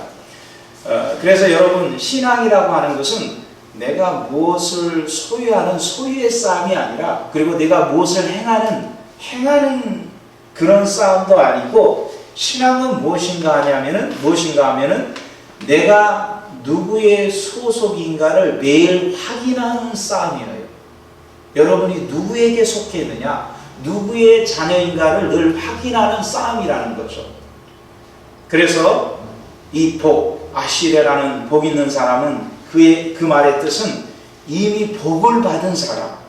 그래서 여러분 신앙이라고 하는 것은 내가 무엇을 소유하는 소유의 싸움이 아니라, 그리고 내가 무엇을 행하는 그런 싸움도 아니고, 신앙은 무엇인가 하면은 내가 누구의 소속인가를 매일 확인하는 싸움이에요. 여러분이 누구에게 속해 있느냐, 누구의 자녀인가를 늘 확인하는 싸움이라는 거죠. 그래서 이 복, 아시레라는 복 있는 사람은 그 말의 뜻은 이미 복을 받은 사람,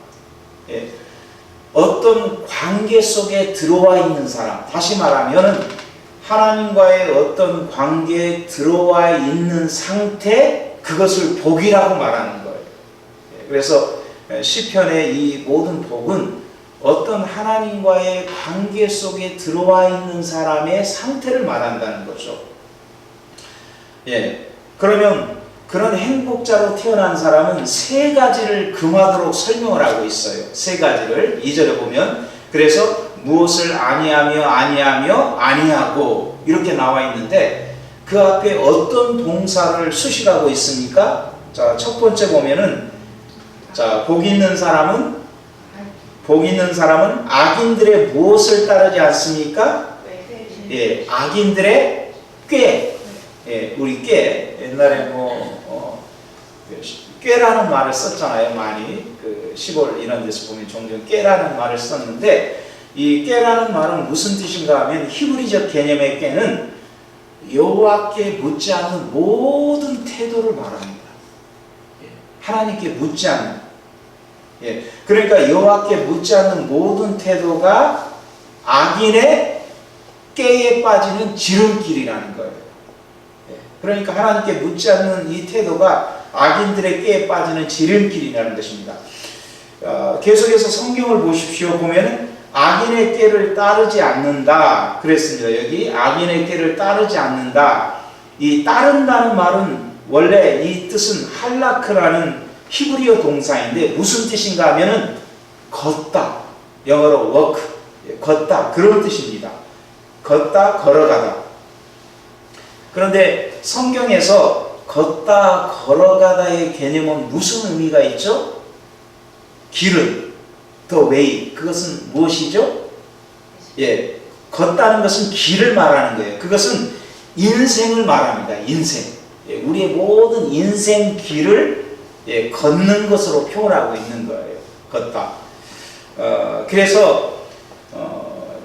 어떤 관계 속에 들어와 있는 사람, 다시 말하면 하나님과의 어떤 관계에 들어와 있는 상태, 그것을 복이라고 말하는 거예요. 그래서 시편의 이 모든 복은 어떤 하나님과의 관계 속에 들어와 있는 사람의 상태를 말한다는 거죠. 예, 그러면 그런 행복자로 태어난 사람은 세 가지를 금하도록 설명을 하고 있어요. 세 가지를 2절에 보면, 그래서 무엇을 아니하고 이렇게 나와 있는데, 그 앞에 어떤 동사를 수식하고 있습니까? 자, 첫 번째 보면은, 자, 복 있는 사람은 악인들의 무엇을 따르지 않습니까? 예, 악인들의 꾀. 예, 우리 꾀. 옛날에 꾀라는 말을 썼잖아요. 많이 그 시골 이런 데서 보면 종종 꾀라는 말을 썼는데 이 꾀라는 말은 무슨 뜻인가 하면 히브리적 개념의 꾀는 여호와께 묻지 않는 모든 태도를 말합니다. 하나님께 묻지 않는. 그러니까 여호와께 묻지 않는 모든 태도가 악인의 꾀에 빠지는 지름길이라는 거예요. 그러니까 하나님께 묻지 않는 이 태도가 악인들의 꾀에 빠지는 지름길이라는 것입니다. 계속해서 성경을 보십시오. 보면 악인의 꾀를 따르지 않는다 그랬습니다. 여기 악인의 꾀를 따르지 않는다. 이 따른다는 말은 원래 이 뜻은 할라크라는 히브리어 동사인데 무슨 뜻인가 하면은 걷다. 영어로 walk. 걷다. 그런 뜻입니다. 걷다, 걸어가다. 그런데 성경에서 걷다, 걸어가다의 개념은 무슨 의미가 있죠? 길은, the way. 그것은 무엇이죠? 걷다는 것은 길을 말하는 거예요. 그것은 인생을 말합니다. 인생. 우리의 모든 인생 길을 걷는 것으로 표현하고 있는 거예요. 걷다. 그래서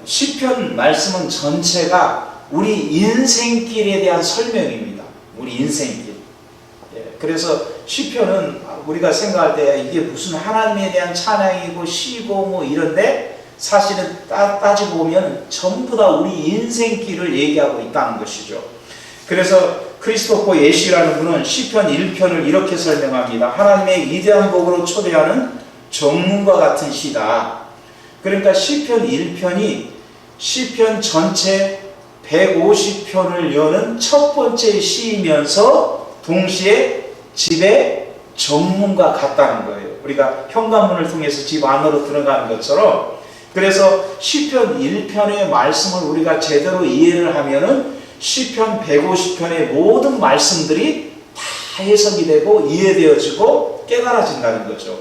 시편 말씀은 전체가 우리 인생길에 대한 설명입니다. 우리 인생길. 그래서 시편은 우리가 생각할 때 이게 무슨 하나님에 대한 찬양이고 시고 뭐 이런데 사실은 따지고 보면 전부 다 우리 인생길을 얘기하고 있다는 것이죠. 그래서 크리스토퍼 예시라는 분은 시편 1편을 이렇게 설명합니다. 하나님의 위대한 복으로 초대하는 정문과 같은 시다. 그러니까 시편 1편이 시편 전체 150편을 여는 첫 번째 시이면서 동시에 집의 정문과 같다는 거예요. 우리가 현관문을 통해서 집 안으로 들어가는 것처럼. 그래서 시편 1편의 말씀을 우리가 제대로 이해를 하면은 시편 150편의 모든 말씀들이 다 해석이 되고 이해되어지고 깨달아진다는 거죠.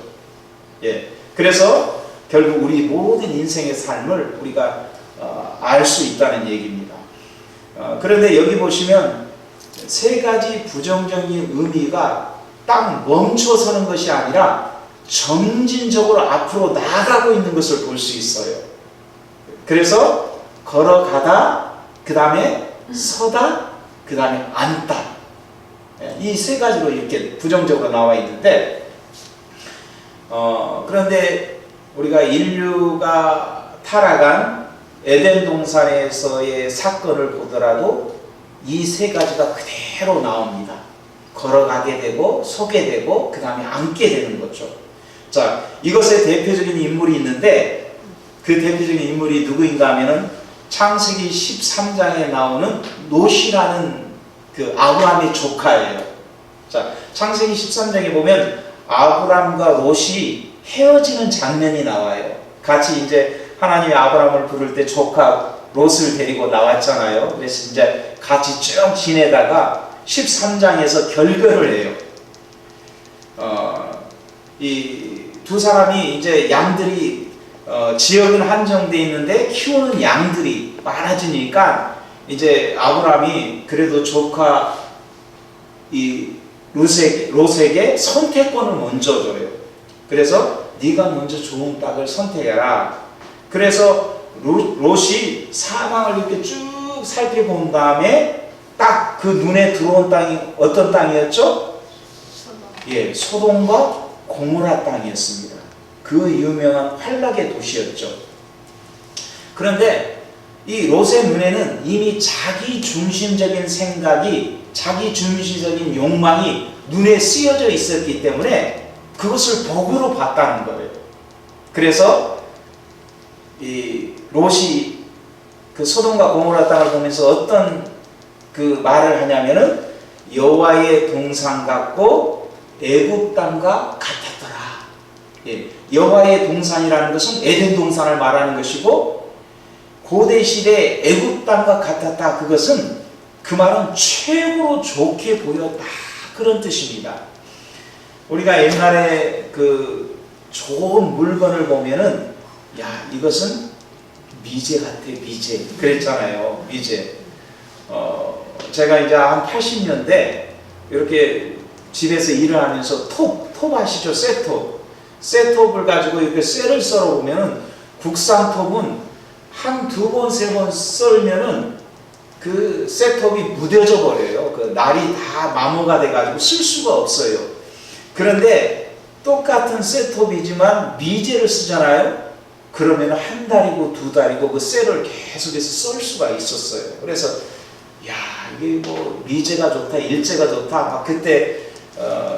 그래서 결국 우리 모든 인생의 삶을 우리가 알 수 있다는 얘기입니다. 그런데 여기 보시면 세 가지 부정적인 의미가 딱 멈춰서는 것이 아니라 점진적으로 앞으로 나아가고 있는 것을 볼 수 있어요. 그래서 걸어가다, 그 다음에 서다, 그 다음에 앉다. 이 세 가지로 이렇게 부정적으로 나와 있는데 그런데 우리가 인류가 타락한 에덴 동산에서의 사건을 보더라도 이 세 가지가 그대로 나옵니다. 걸어가게 되고 서게 되고 그 다음에 앉게 되는 거죠. 자, 이것의 대표적인 인물이 있는데 그 대표적인 인물이 누구인가 하면은 창세기 13장에 나오는 롯이라는 그 아브라함의 조카예요. 자, 창세기 13장에 보면 아브라함과 롯이 헤어지는 장면이 나와요. 같이 이제 하나님이 아브라함을 부를 때 조카 롯을 데리고 나왔잖아요. 그래서 이제 같이 쭉 지내다가 13장에서 결별을 해요. 이 두 사람이 이제 양들이 지역은 한정되어 있는데 키우는 양들이 많아지니까 이제 아브라함이 그래도 조카 이 롯에게 선택권을 먼저 줘요. 그래서 네가 먼저 좋은 땅을 선택해라. 그래서 롯이 사방을 이렇게 쭉 살펴본 다음에 딱 그 눈에 들어온 땅이 어떤 땅이었죠? 소돔과 고모라 땅이었습니다. 그 유명한 환락의 도시였죠. 그런데 이 롯의 눈에는 이미 자기 중심적인 생각이, 자기 중심적인 욕망이 눈에 쓰여져 있었기 때문에 그것을 복으로 봤다는 거예요. 그래서 이 롯이 그 소돔과 고모라 땅을 보면서 어떤 그 말을 하냐면은 여호와의 동산 같고 애굽 땅과 같았더라. 여호와의 동산이라는 것은 에덴 동산을 말하는 것이고 고대 시대 애굽 땅과 같았다. 그것은 그 말은 최고로 좋게 보였다. 그런 뜻입니다. 우리가 옛날에 그 좋은 물건을 보면은 야, 이것은 미제 같아, 미제. 그랬잖아요. 미제. 제가 이제 한 80년대 이렇게 집에서 일을 하면서 톱 아시죠? 쇠톱을 가지고 이렇게 쇠를 썰어 보면은 국산 톱은 한 2번, 3번 썰면은 그 쇠톱이 무뎌져 버려요. 그 날이 다 마모가 돼가지고 쓸 수가 없어요. 그런데 똑같은 쇠톱이지만 미제를 쓰잖아요. 그러면 한 달이고 2달이고 그 쇠를 계속해서 썰 수가 있었어요. 그래서 야, 이게 뭐 미제가 좋다, 일제가 좋다. 막 그때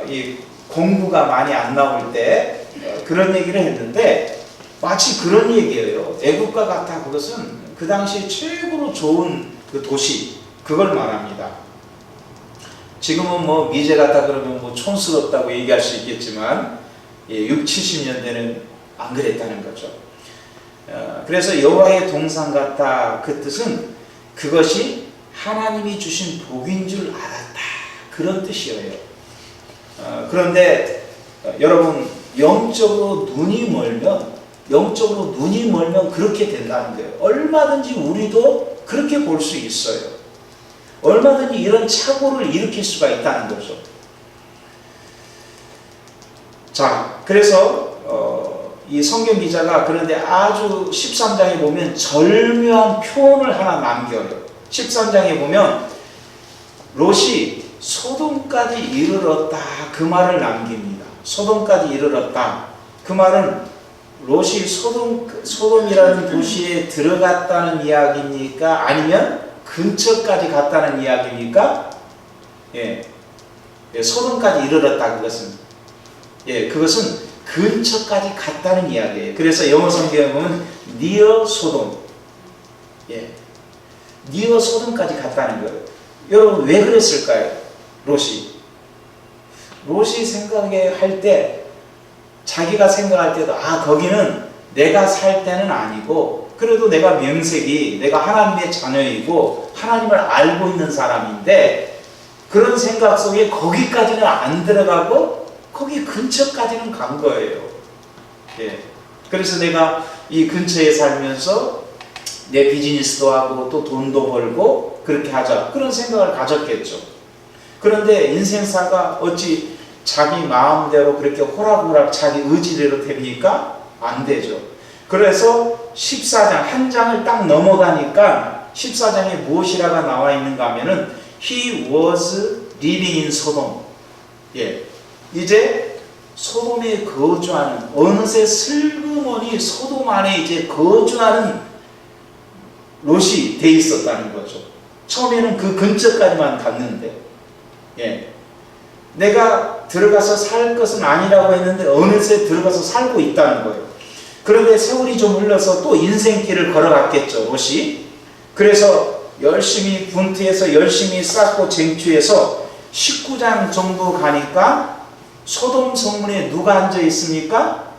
이 공부가 많이 안 나올 때 그런 얘기를 했는데 마치 그런 얘기예요. 애국가 같아. 그것은 그 당시 최고로 좋은 그 도시, 그걸 말합니다. 지금은 뭐 미제 같다 그러면 뭐 촌스럽다고 얘기할 수 있겠지만 60, 70년대는 안 그랬다는 거죠. 그래서 여호와의 동산 같다, 그 뜻은 그것이 하나님이 주신 복인 줄 알았다, 그런 뜻이에요. 그런데 여러분, 영적으로 눈이 멀면 그렇게 된다는 거예요. 얼마든지 우리도 그렇게 볼 수 있어요. 얼마든지 이런 착오를 일으킬 수가 있다는 거죠. 자, 그래서 이 성경 기자가 그런데 아주 13장에 보면 절묘한 표현을 하나 남겨요. 13장에 보면 롯이 소돔까지 이르렀다, 그 말을 남깁니다. 소돔까지 이르렀다. 그 말은 롯이 소돔이라는 도시에 들어갔다는 이야기입니까? 아니면 근처까지 갔다는 이야기입니까? 예, 소돔까지 이르렀다, 그것은. 예, 그것은 근처까지 갔다는 이야기예요. 그래서 영어 성경은 near 소돔. 예, near 소돔까지 갔다는 거예요. 여러분, 왜 그랬을까요? 롯이 생각할 때, 자기가 생각할 때도 거기는 내가 살 때는 아니고 그래도 내가 명색이 내가 하나님의 자녀이고 하나님을 알고 있는 사람인데, 그런 생각 속에 거기까지는 안 들어가고 거기 근처까지는 간 거예요. 예. 그래서 내가 이 근처에 살면서 내 비즈니스도 하고 또 돈도 벌고 그렇게 하자, 그런 생각을 가졌겠죠. 그런데 인생사가 어찌 자기 마음대로 그렇게 호락호락 자기 의지대로 됩니까? 안 되죠. 그래서 14장, 한 장을 딱 넘어가니까 14장에 무엇이라가 나와 있는가 하면은 He was living in Sodom. 예, 이제 소돔에 거주하는, 어느새 슬그머니 소돔 안에 이제 거주하는 롯이 돼 있었다는 거죠. 처음에는 그 근처까지만 갔는데, 예, 내가 들어가서 살 것은 아니라고 했는데 어느새 들어가서 살고 있다는 거예요. 그런데 세월이 좀 흘러서 또 인생길을 걸어갔겠죠, 롯이. 그래서 열심히 분투해서 열심히 쌓고 쟁취해서 19장 정도 가니까 소돔 성문에 누가 앉아 있습니까?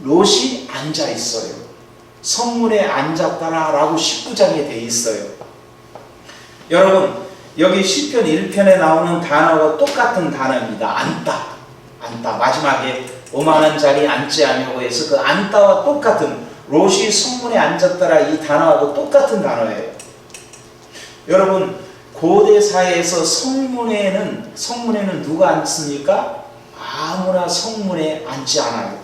롯이 앉아 있어요. 성문에 앉았다라고 19장에 돼 있어요. 여러분, 여기 시편 1편에 나오는 단어와 똑같은 단어입니다. 앉다. 마지막에 오만한 자리에 앉지 아니하고 해서 그 앉다와 똑같은, 롯이 성문에 앉았다라 이 단어하고 똑같은 단어예요. 여러분, 고대 사회에서 성문에는 누가 앉습니까? 아무나 성문에 앉지 않아요.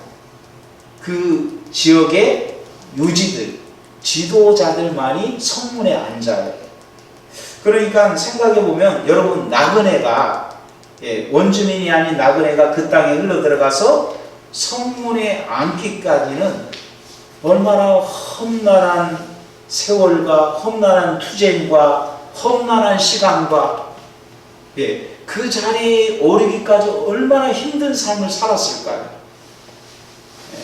그 지역의 유지들, 지도자들만이 성문에 앉아요. 그러니까 생각해보면 여러분, 나그네가, 원주민이 아닌 나그네가 그 땅에 흘러들어가서 성문에 앉기까지는 얼마나 험난한 세월과 험난한 투쟁과 험난한 시간과, 그 자리에 오르기까지 얼마나 힘든 삶을 살았을까요?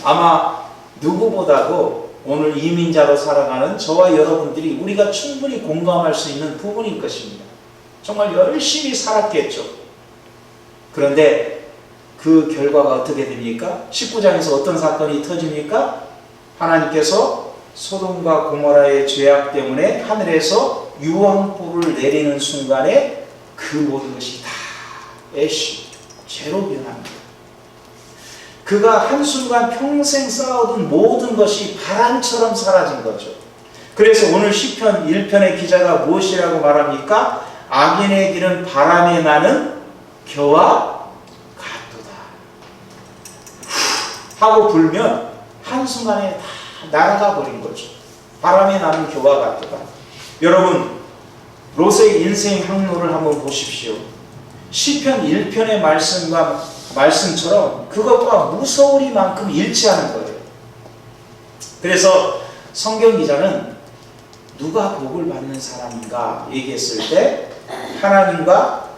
아마 누구보다도 오늘 이민자로 살아가는 저와 여러분들이 우리가 충분히 공감할 수 있는 부분일 것입니다. 정말 열심히 살았겠죠. 그런데 그 결과가 어떻게 됩니까? 19장에서 어떤 사건이 터집니까? 하나님께서 소돔과 고모라의 죄악 때문에 하늘에서 유황불을 내리는 순간에 그 모든 것이 다 죄로 변합니다. 그가 한순간 평생 쌓아둔 모든 것이 바람처럼 사라진 거죠. 그래서 오늘 시편 1편의 기자가 무엇이라고 말합니까? 악인의 길은 바람에 나는 겨와 같도다 하고 불면 한순간에 다 날아가 버린 거죠. 바람에 나는 겨와 같도다. 여러분, 롯의 인생 항로를 한번 보십시오. 시편 1편의 말씀처럼 그것과 무서우리만큼 일치하는 거예요. 그래서 성경 기자는 누가 복을 받는 사람인가 얘기했을 때 하나님과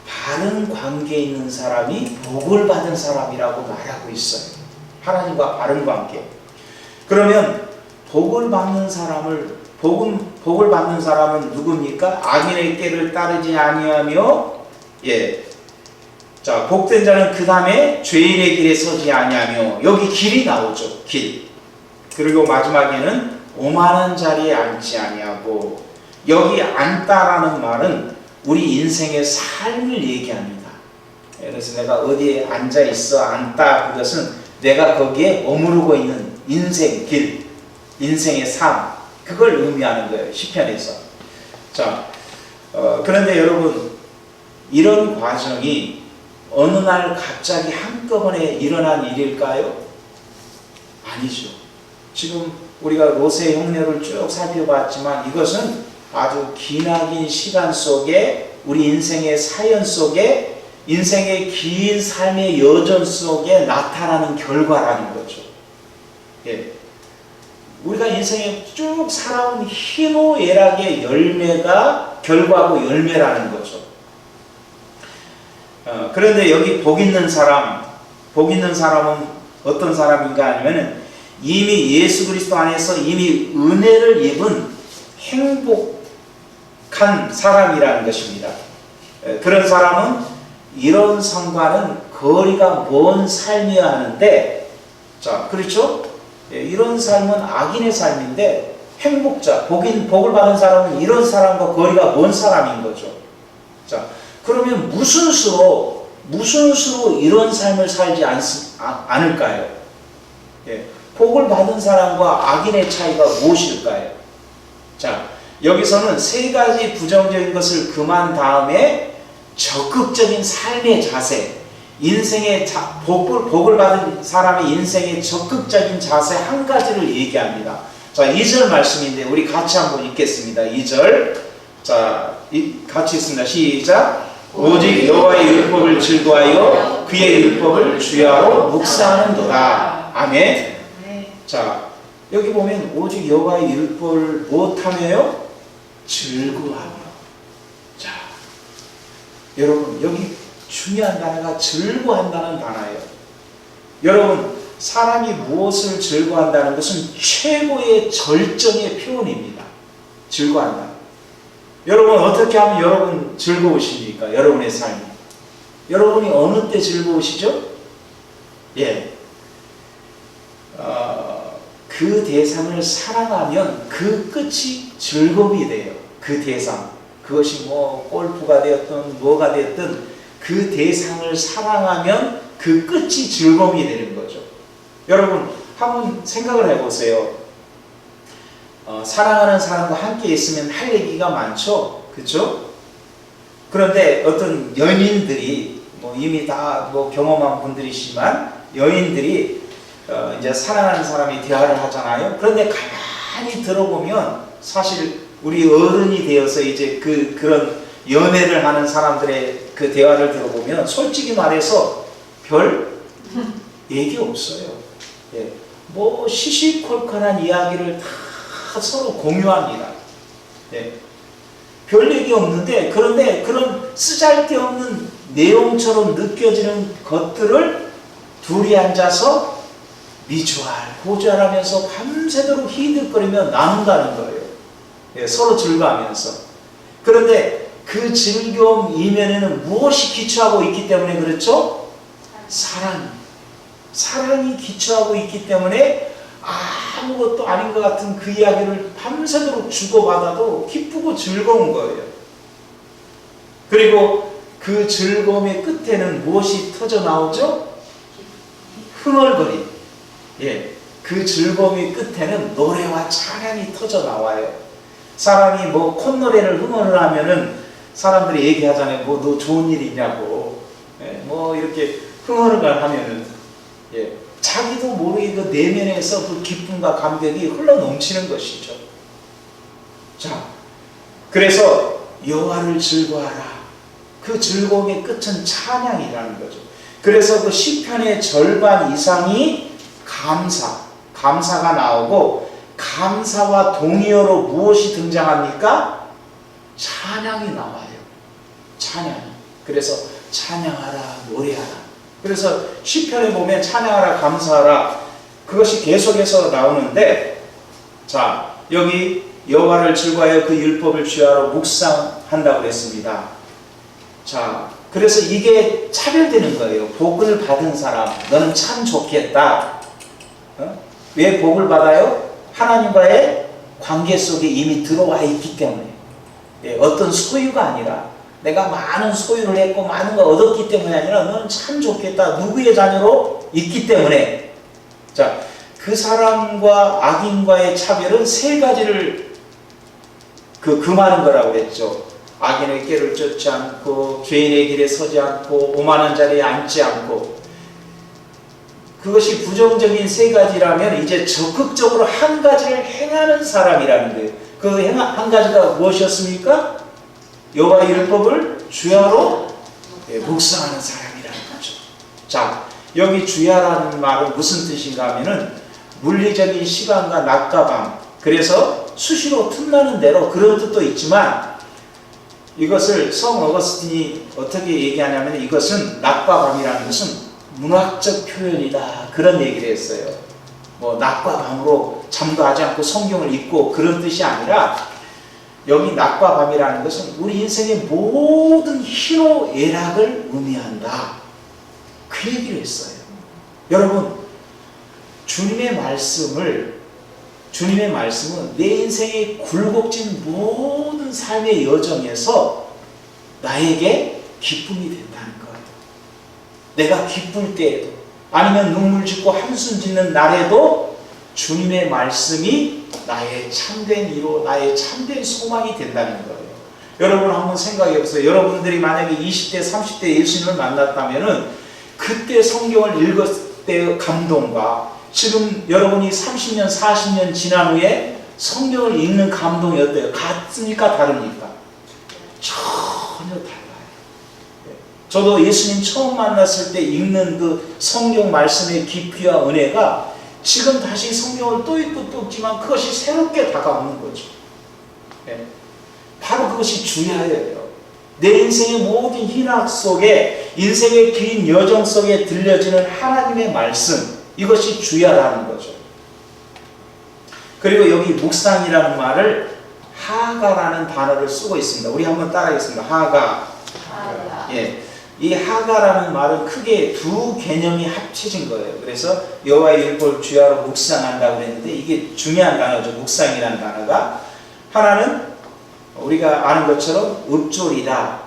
바른 관계에 있는 사람이 복을 받은 사람이라고 말하고 있어요. 하나님과 바른 관계. 그러면 복을 받는 사람은 누굽니까? 악인의 꾀를 따르지 아니하며, 자, 복된 자는 그 다음에 죄인의 길에 서지 아니하며, 여기 길이 나오죠. 길. 그리고 마지막에는 오만한 자리에 앉지 아니하고, 여기 앉다라는 말은 우리 인생의 삶을 얘기합니다. 그래서 내가 어디에 앉아 있어, 앉다, 그것은 내가 거기에 머무르고 있는 인생 길, 인생의 삶, 그걸 의미하는 거예요. 시편에서. 자, 그런데 여러분, 이런 과정이 어느 날 갑자기 한꺼번에 일어난 일일까요? 아니죠. 지금 우리가 롯의 흉내를 쭉 살펴봤지만 이것은 아주 기나긴 시간 속에 우리 인생의 사연 속에 인생의 긴 삶의 여정 속에 나타나는 결과라는 거죠. 우리가 인생에 쭉 살아온 희노애락의 열매가 결과고 열매라는 거죠. 그런데 여기 복 있는 사람은 어떤 사람인가 하면은 이미 예수 그리스도 안에서 이미 은혜를 입은 행복한 사람이라는 것입니다. 그런 사람은 이런 삶과는 거리가 먼 삶이어야 하는데, 자, 그렇죠? 이런 삶은 악인의 삶인데 행복자, 복을 받은 사람은 이런 사람과 거리가 먼 사람인 거죠. 자, 그러면 무슨 수로 이런 삶을 살지 않을까요? 복을 받은 사람과 악인의 차이가 무엇일까요? 자, 여기서는 세 가지 부정적인 것을 금한 다음에 적극적인 삶의 자세, 인생의 복을 받은 사람의 인생의 적극적인 자세 한 가지를 얘기합니다. 자, 2절 말씀인데 우리 같이 한번 읽겠습니다. 2절. 자, 같이 읽습니다. 시작. 오직 여호와의 율법을 즐거워하여 그의 율법을 주야로 묵상하는도다. 아멘. 자, 여기 보면 오직 여호와의 율법을 무엇하며요? 즐거워하며. 자, 여러분, 여기 중요한 단어가 즐거워한다는 단어예요. 여러분, 사람이 무엇을 즐거워한다는 것은 최고의 절정의 표현입니다. 즐거워한다. 여러분, 어떻게 하면 여러분 즐거우십니까? 여러분의 삶이. 여러분이 어느 때 즐거우시죠? 그 대상을 사랑하면 그 끝이 즐거움이 돼요. 그 대상. 그것이 뭐 골프가 되었든 뭐가 되었든 그 대상을 사랑하면 그 끝이 즐거움이 되는 거죠. 여러분, 한번 생각을 해보세요. 사랑하는 사람과 함께 있으면 할 얘기가 많죠. 그렇죠? 그런데 어떤 연인들이 이미 다 경험한 분들이시지만 연인들이 이제 사랑하는 사람이 대화를 하잖아요. 그런데 가만히 들어보면 사실 우리 어른이 되어서 이제 그런 연애를 하는 사람들의 그 대화를 들어보면 솔직히 말해서 별 얘기 없어요. 뭐 시시콜콜한 이야기를 다 서로 공유합니다. 별 얘기 없는데, 그런데 그런 쓰잘데없는 내용처럼 느껴지는 것들을 둘이 앉아서 미주알, 고주알하면서 밤새도록 히득거리며 나눈다는 거예요. 서로 즐거워하면서. 그런데 그 즐거움 이면에는 무엇이 기초하고 있기 때문에 그렇죠? 사랑이 기초하고 있기 때문에 아무것도 아닌 것 같은 그 이야기를 밤새도록 주고받아도 기쁘고 즐거운 거예요. 그리고 그 즐거움의 끝에는 무엇이 터져 나오죠? 흥얼거림. 그 즐거움의 끝에는 노래와 찬양이 터져 나와요. 사람이 콧노래를 흥얼을 하면은 사람들이 얘기하잖아요. 너 좋은 일 있냐고. 이렇게 흥얼흥얼 하면은 자기도 모르게 그 내면에서 그 기쁨과 감격이 흘러 넘치는 것이죠. 자, 그래서 여호와를 즐거워하라. 그 즐거움의 끝은 찬양이라는 거죠. 그래서 그 시편의 절반 이상이 감사가 나오고, 감사와 동의어로 무엇이 등장합니까? 찬양이 나와요. 찬양. 그래서 찬양하라, 노래하라. 그래서 시편에 보면 찬양하라, 감사하라, 그것이 계속해서 나오는데, 자, 여기 여호와를 즐거워하여 그 율법을 주야로 묵상한다고 했습니다. 자, 그래서 이게 차별되는 거예요. 복을 받은 사람, 너는 참 좋겠다. 왜 복을 받아요? 하나님과의 관계 속에 이미 들어와 있기 때문에. 어떤 소유가 아니라, 내가 많은 소유를 했고 많은 걸 얻었기 때문이 아니라 너는 참 좋겠다. 누구의 자녀로 있기 때문에. 자, 그 사람과 악인과의 차별은 세 가지를 금하는 거라고 했죠. 악인의 꾀를 쫓지 않고, 죄인의 길에 서지 않고, 오만한 자리에 앉지 않고. 그것이 부정적인 세 가지라면 이제 적극적으로 한 가지를 행하는 사람이라는 거예요. 그 한 가지가 무엇이었습니까? 여호와의 율법을 주야로 묵상하는 사람이라는 거죠. 자, 여기 주야라는 말은 무슨 뜻인가 하면은 물리적인 시간과 낮과 밤, 그래서 수시로 틈나는 대로 그런 뜻도 있지만, 이것을 성 어거스틴이 어떻게 얘기하냐면, 이것은 낮과 밤이라는 것은 문학적 표현이다, 그런 얘기를 했어요. 뭐 낮과 밤으로 잠도 하지 않고 성경을 읽고 그런 뜻이 아니라, 여기 낮과 밤이라는 것은 우리 인생의 모든 희노애락을 의미한다, 그 얘기를 했어요. 여러분, 주님의 말씀은 내 인생의 굴곡진 모든 삶의 여정에서 나에게 기쁨이 된다는 거예요. 내가 기쁠 때에도, 아니면 눈물 짓고 한숨 짓는 날에도 주님의 말씀이 나의 참된 위로, 나의 참된 소망이 된다는 거예요. 여러분 한번 생각해 보세요. 여러분들이 만약에 20대, 30대 예수님을 만났다면은 그때 성경을 읽었을 때의 감동과 지금 여러분이 30년, 40년 지난 후에 성경을 읽는 감동이 어때요? 같습니까? 다릅니까? 전혀 달라요. 저도 예수님 처음 만났을 때 읽는 그 성경 말씀의 깊이와 은혜가 지금 다시 성경을 또 읽고 또 읽지만 그것이 새롭게 다가오는 거죠. 바로 그것이 주야예요. 내 인생의 모든 희락 속에, 인생의 긴 여정 속에 들려지는 하나님의 말씀, 이것이 주야라는 거죠. 그리고 여기 묵상이라는 말을 하가라는 단어를 쓰고 있습니다. 우리 한번 따라하겠습니다. 하가. 이 하가라는 말은 크게 두 개념이 합쳐진 거예요. 그래서 여호와의 율법을 주야로 묵상한다고 했는데, 이게 중요한 단어죠. 묵상이라는 단어가. 하나는 우리가 아는 것처럼 읍조리다,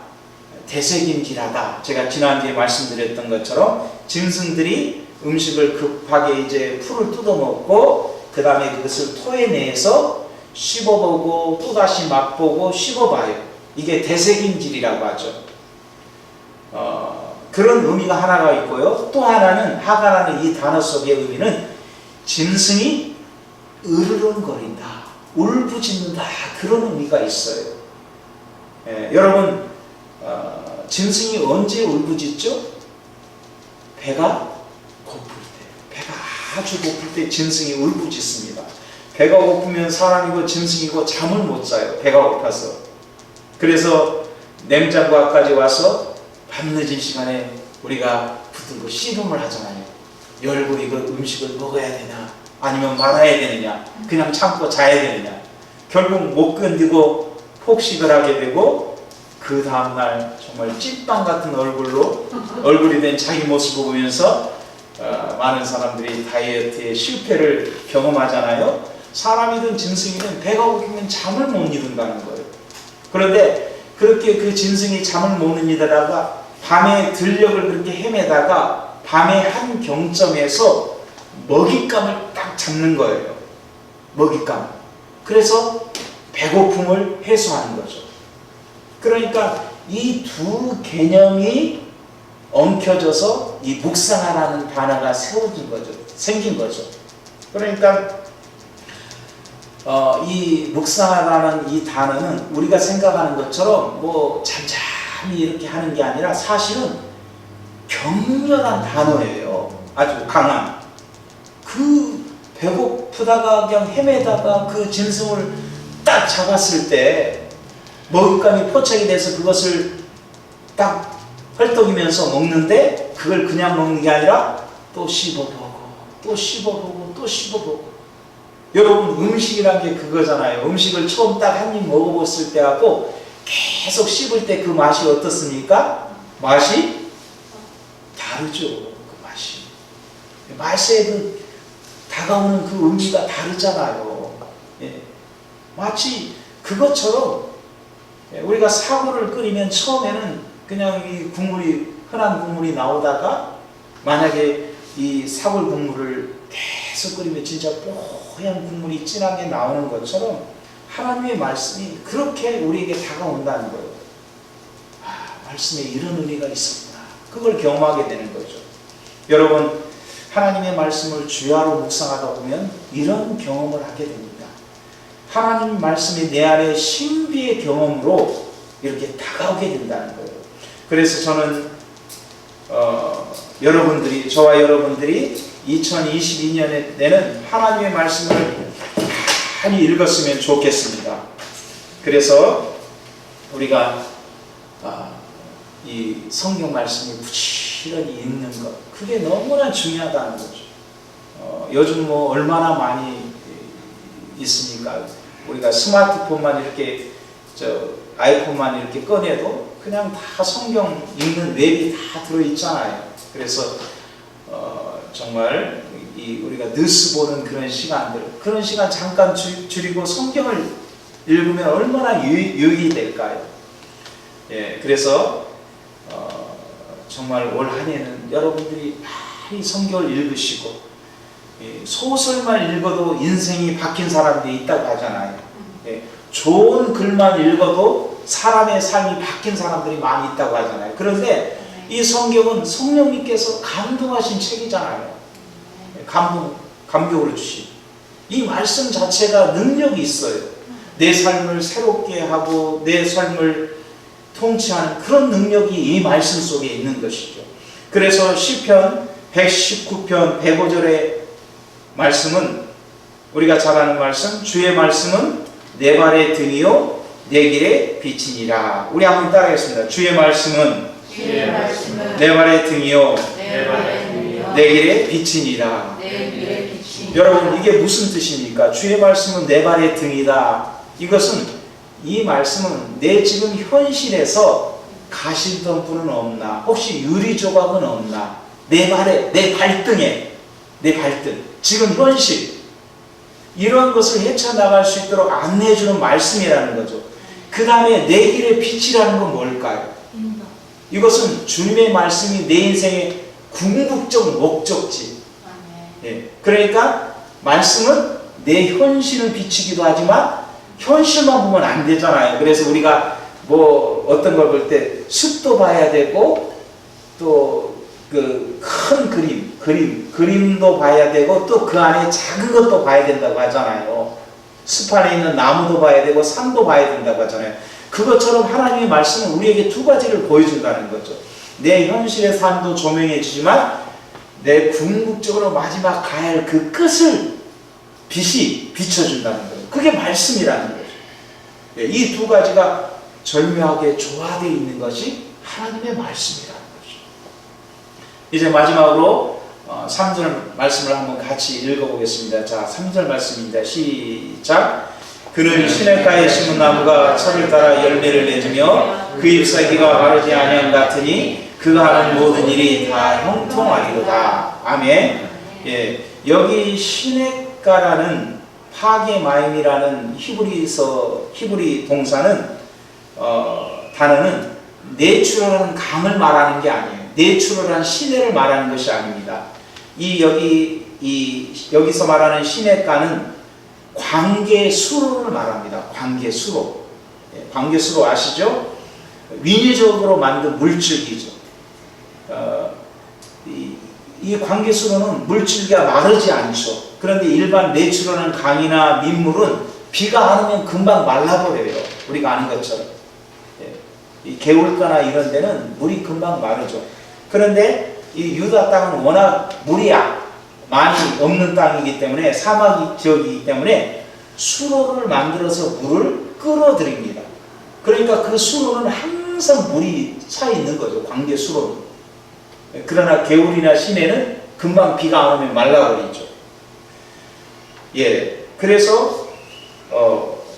되새김질하다. 제가 지난주에 말씀드렸던 것처럼 짐승들이 음식을 급하게 이제 풀을 뜯어먹고 그 다음에 그것을 토해내서 씹어보고 또다시 맛보고 씹어봐요. 이게 되새김질이라고 하죠. 그런 의미가 하나가 있고요. 또 하나는, 하가라는 이 단어 속의 의미는 짐승이 으르렁거린다, 울부짖는다, 그런 의미가 있어요. 여러분, 짐승이 언제 울부짖죠? 배가 고플 때, 배가 아주 고플 때 짐승이 울부짖습니다. 배가 고프면 사람이고 짐승이고 잠을 못 자요. 배가 고파서. 그래서 냉장고 앞까지 와서 밤늦은 시간에 우리가 붙들고 씨름을 하잖아요. 열고 이거 음식을 먹어야 되나, 아니면 말아야 되느냐, 그냥 참고 자야 되느냐. 결국 못 견디고 폭식을 하게 되고, 그 다음날 정말 찐빵 같은 얼굴이 된 자기 모습을 보면서 많은 사람들이 다이어트의 실패를 경험하잖아요. 사람이든 짐승이든 배가 고프면 잠을 못 이룬다는 거예요. 그런데 그렇게 그 짐승이 잠을 못 이루다가 밤에 들녘을 그렇게 헤매다가 밤의 한 경점에서 먹잇감을 딱 잡는 거예요. 먹잇감. 그래서 배고픔을 해소하는 거죠. 그러니까 이 두 개념이 엉켜져서 이 묵상하라는 단어가 세워진 거죠. 생긴 거죠. 그러니까 이 묵상하라는 이 단어는 우리가 생각하는 것처럼 뭐 잠잠히 이렇게 하는 게 아니라 사실은 격렬한 단어예요. 아주 강한. 그 배고프다가 그냥 헤매다가 그 짐승을 딱 잡았을 때 먹잇감이 포착이 돼서 그것을 딱 헐떡이면서 먹는데 그걸 그냥 먹는 게 아니라 또 씹어보고 또 씹어보고 또 씹어보고. 여러분 음식이란 게 그거잖아요. 음식을 처음 딱 한 입 먹어봤을 때하고 계속 씹을 때 그 맛이 어떻습니까? 맛이 다르죠. 그 맛이. 맛에 그 다가오는 그 의미가 다르잖아요. 예. 마치 그것처럼 우리가 사고를 끓이면 처음에는 그냥 이 국물이 흔한 국물이 나오다가 만약에 이 사골 국물을 계속 끓이면 진짜 뽀얀 국물이 진하게 나오는 것처럼 하나님의 말씀이 그렇게 우리에게 다가온다는 거예요. 아, 말씀에 이런 의미가 있었구나. 그걸 경험하게 되는 거죠. 여러분 하나님의 말씀을 주야로 묵상하다 보면 이런 경험을 하게 됩니다. 하나님 말씀이 내 안에 신비의 경험으로 이렇게 다가오게 된다는 거예요. 그래서 저는 저와 여러분들이 2022년에는 하나님의 말씀을 많이 읽었으면 좋겠습니다. 그래서 우리가 이 성경 말씀을 부지런히 읽는 것, 그게 너무나 중요하다는 거죠. 요즘 뭐 얼마나 많이 있으니까 우리가 스마트폰만 이렇게 아이폰만 이렇게 꺼내도 그냥 다 성경 읽는 웹이 다 들어있잖아요. 그래서 정말 우리가 뉴스 보는 그런 시간 잠깐 줄이고 성경을 읽으면 얼마나 유익이 될까요? 예, 그래서 정말 올 한 해는 여러분들이 많이 성경을 읽으시고 소설만 읽어도 인생이 바뀐 사람들이 있다고 하잖아요. 예, 좋은 글만 읽어도 사람의 삶이 바뀐 사람들이 많이 있다고 하잖아요. 그런데 이 성경은 성령님께서 감동하신 책이잖아요. 감격으로 주신 이 말씀 자체가 능력이 있어요. 내 삶을 새롭게 하고 내 삶을 통치하는 그런 능력이 이 말씀 속에 있는 것이죠. 그래서 시편 119편 105절의 말씀은 우리가 잘 아는 말씀, 주의 말씀은 내 발의 등이요 내 길의 빛이니라. 우리 한번 따라하겠습니다. 주의 말씀은 내 발의 등이요 내 길의 빛이니라. 여러분 이게 무슨 뜻입니까? 주의 말씀은 내 발의 등이다. 이것은 이 말씀은 내 지금 현실에서 가시덤불은 없나? 혹시 유리 조각은 없나? 내 발에, 내 발등에, 내 발등, 지금 현실 이런 것을 헤쳐나갈 수 있도록 안내해주는 말씀이라는 거죠. 그 다음에 내 길의 빛이라는 건 뭘까요? 이것은 주님의 말씀이 내 인생의 궁극적 목적지. 예. 그러니까 말씀은 내 현실을 비추기도 하지만 현실만 보면 안 되잖아요. 그래서 우리가 뭐 어떤 걸 볼 때 숲도 봐야 되고 또 그 큰 그림도 봐야 되고 또 그 안에 작은 것도 봐야 된다고 하잖아요. 숲 안에 있는 나무도 봐야 되고 산도 봐야 된다고 하잖아요. 그것처럼 하나님의 말씀은 우리에게 두 가지를 보여준다는 거죠. 내 현실의 삶도 조명해 주지만 내 궁극적으로 마지막 가야 할 그 끝을 빛이 비춰준다는 거예요. 그게 말씀이라는 거죠. 이 두 가지가 절묘하게 조화되어 있는 것이 하나님의 말씀이라는 거죠. 이제 마지막으로 3절 말씀을 한번 같이 읽어보겠습니다. 자, 3절 말씀입니다. 시작. 그는 시냇가에 심은 나무가 철을 따라 열매를 맺으며 그 잎사귀가 마르지 아니함 같으니 그가 하는 모든 일이 다 형통하리로다. 아멘. 예, 여기 시냇가라는 파게마임이라는 히브리 동사는 단어는 내추럴한 강을 말하는 게 아니에요. 내추럴한 시내를 말하는 것이 아닙니다. 여기서 말하는 시냇가는 광개수로를 말합니다. 광개수로. 광개수로 아시죠? 인위적으로 만든 물줄기죠. 이 관계수로는 물줄기가 마르지 않죠. 그런데 일반 내추럴한 강이나 민물은 비가 안 오면 금방 말라버려요. 우리가 아는 것처럼. 이 개울가나 이런 데는 물이 금방 마르죠. 그런데 이 유다 땅은 워낙 물이 많이 없는 땅이기 때문에, 사막 지역이기 때문에 수로를 만들어서 물을 끌어들입니다. 그러니까 그 수로는 항상 물이 차 있는 거죠. 광계 수로는. 그러나 개울이나 시내는 금방 비가 안 오면 말라버리죠. 예, 그래서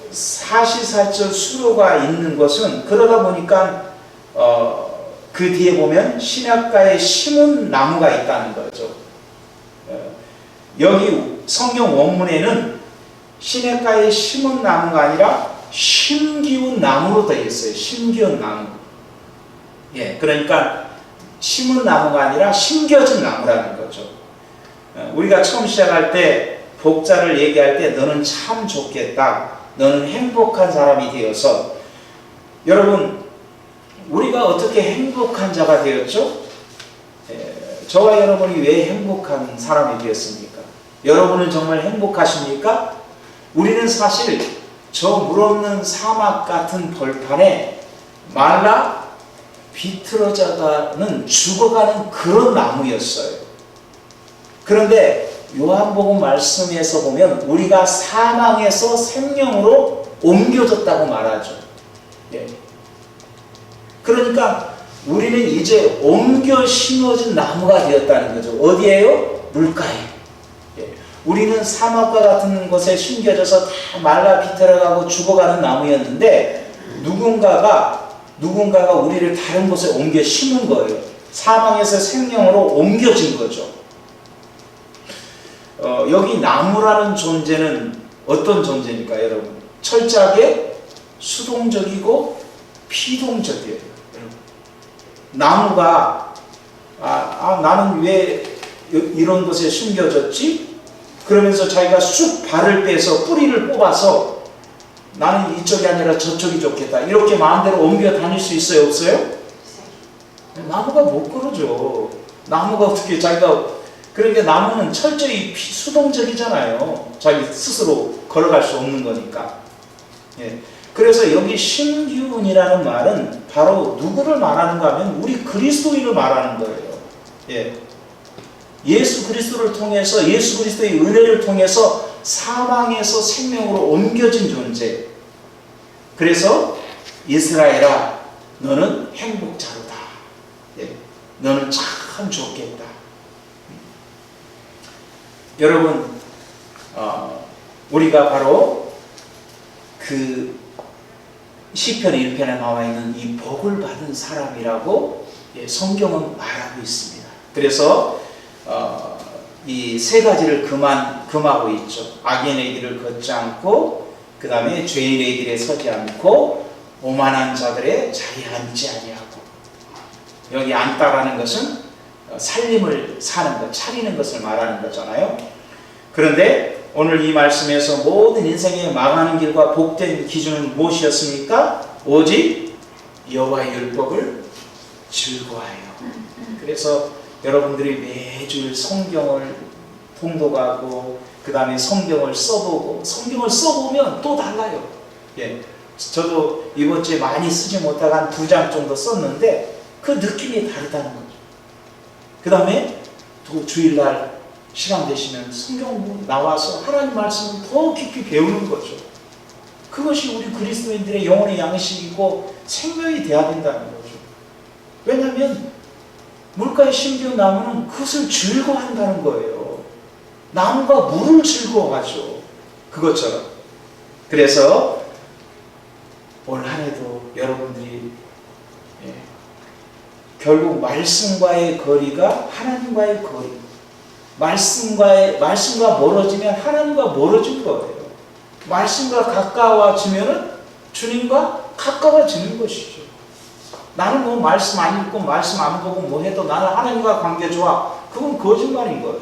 사시사철 수로가 있는 것은, 그러다 보니까 그 뒤에 보면 시냇가에 심은 나무가 있다는 거죠. 여기 성경 원문에는 시냇가에 심은 나무가 아니라 심기운 나무로 되어 있어요. 심기운 나무. 예, 그러니까 심은 나무가 아니라 심겨진 나무라는 거죠. 우리가 처음 시작할 때 복자를 얘기할 때 너는 참 좋겠다, 너는 행복한 사람이 되어서, 여러분 우리가 어떻게 행복한 자가 되었죠? 저와 여러분이 왜 행복한 사람이 되었습니까? 여러분은 정말 행복하십니까? 우리는 사실 저 물 없는 사막 같은 벌판에 말라 비틀어져가는, 죽어가는 그런 나무였어요. 그런데 요한복음 말씀에서 보면 우리가 사망에서 생명으로 옮겨졌다고 말하죠. 예. 그러니까 우리는 이제 옮겨 심어진 나무가 되었다는 거죠. 어디에요? 물가에. 예. 우리는 사막과 같은 곳에 심겨져서 다 말라 비틀어가고 죽어가는 나무였는데, 누군가가 우리를 다른 곳에 옮겨 심은 거예요. 사망에서 생명으로 옮겨진 거죠. 여기 나무라는 존재는 어떤 존재입니까, 여러분? 철저하게 수동적이고 피동적이에요. 나무가 나는 왜 이런 곳에 숨겨졌지? 그러면서 자기가 쑥 발을 빼서 뿌리를 뽑아서 나는 이쪽이 아니라 저쪽이 좋겠다, 이렇게 마음대로 옮겨 다닐 수 있어요, 없어요? 나무가 못 그러죠. 나무가 어떻게 자기가, 그러니까 나무는 철저히 수동적이잖아요. 자기 스스로 걸어갈 수 없는 거니까. 예. 그래서 여기 심기운이라는 말은 바로 누구를 말하는가 하면 우리 그리스도인을 말하는 거예요. 예. 예수 그리스도를 통해서, 예수 그리스도의 은혜를 통해서 사망에서 생명으로 옮겨진 존재. 그래서 이스라엘아, 너는 행복자로다. 예. 너는 참 좋겠다. 여러분, 우리가 바로 그 시편 1편에 나와 있는 이 복을 받은 사람이라고 성경은 말하고 있습니다. 그래서 이 세 가지를 금하고 있죠. 악인의 길을 걷지 않고, 그 다음에 죄인의 길에 서지 않고, 오만한 자들의 자리에 앉지 아니하고. 여기 앉다라는 것은 살림을 사는 것, 차리는 것을 말하는 거잖아요. 그런데 오늘 이 말씀에서 모든 인생의 망하는 길과 복된 기준은 무엇이었습니까? 오직 여호와의 율법을 즐거워해요. 그래서 여러분들이 매주 성경을 통독하고, 그 다음에 성경을 써보고, 성경을 써보면 또 달라요. 예, 저도 이번 주에 많이 쓰지 못하고 한 2장 정도 썼는데 그 느낌이 다르다는 거죠. 그 다음에 또 주일날 시간 되시면 성경 나와서 하나님 말씀을 더 깊이 배우는 거죠. 그것이 우리 그리스도인들의 영혼의 양식이고 생명이 되어야 된다는 거죠. 왜냐하면 물가에 심기운 나무는 그것을 즐거워한다는 거예요. 나무가 물을 즐거워하죠. 그것처럼. 그래서 올 한 해도 여러분들이 결국 말씀과의 거리가 하나님과의 거리, 말씀과 멀어지면 하나님과 멀어질 거예요. 말씀과 가까워지면 주님과 가까워지는 것이죠. 나는 뭐 말씀 안 읽고 말씀 안 보고 뭐 해도 나는 하나님과 관계 좋아, 그건 거짓말인 거예요.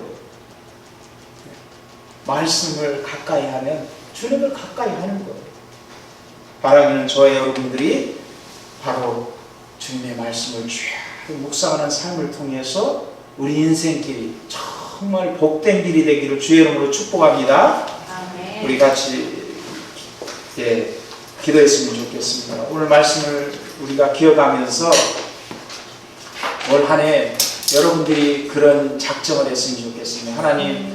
말씀을 가까이 하면 주님을 가까이 하는 거예요. 바라기는 저와 여러분들이 바로 주님의 말씀을 그 묵상하는 삶을 통해서 우리 인생길이 정말 복된 길이 되기를 주의 이름으로 축복합니다. 우리 같이 기도했으면 좋겠습니다. 오늘 말씀을 우리가 기억하면서 올 한 해 여러분들이 그런 작정을 했으면 좋겠습니다. 하나님,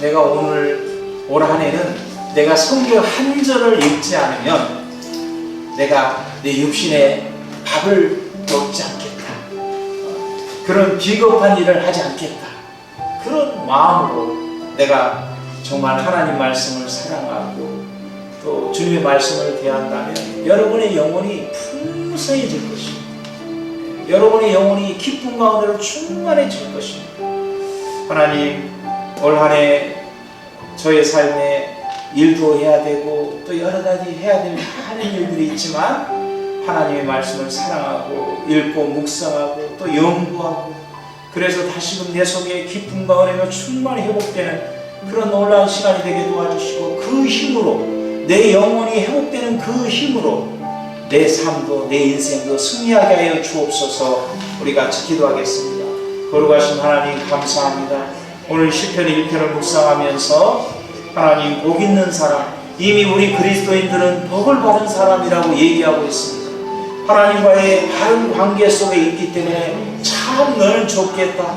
내가 올 한 해는 내가 성경 한 절을 읽지 않으면 내가 내 육신에 밥을 먹지 않겠다. 그런 비겁한 일을 하지 않겠다. 그런 마음으로 내가 정말 하나님 말씀을 사랑하고 또 주님의 말씀을 대한다면 여러분의 영혼이 풍성해질 것입니다. 여러분의 영혼이 기쁨 가운데로 충만해질 것입니다. 하나님, 올 한 해 저의 삶에 일도 해야 되고 또 여러 가지 해야 될 많은 일들이 있지만 하나님의 말씀을 사랑하고 읽고 묵상하고 또 연구하고 그래서 다시금 내 속에 기쁨 가운데로 충만히 회복되는 그런 놀라운 시간이 되게 도와주시고 그 힘으로 내 영혼이 회복되는 그 힘으로 내 삶도 내 인생도 승리하게 하여 주옵소서. 우리 같이 기도하겠습니다. 거룩하신 하나님 감사합니다. 오늘 시편 1편을 묵상하면서 하나님, 복 있는 사람, 이미 우리 그리스도인들은 복을 받은 사람이라고 얘기하고 있습니다. 하나님과의 바른 관계 속에 있기 때문에 참 너는 좋겠다,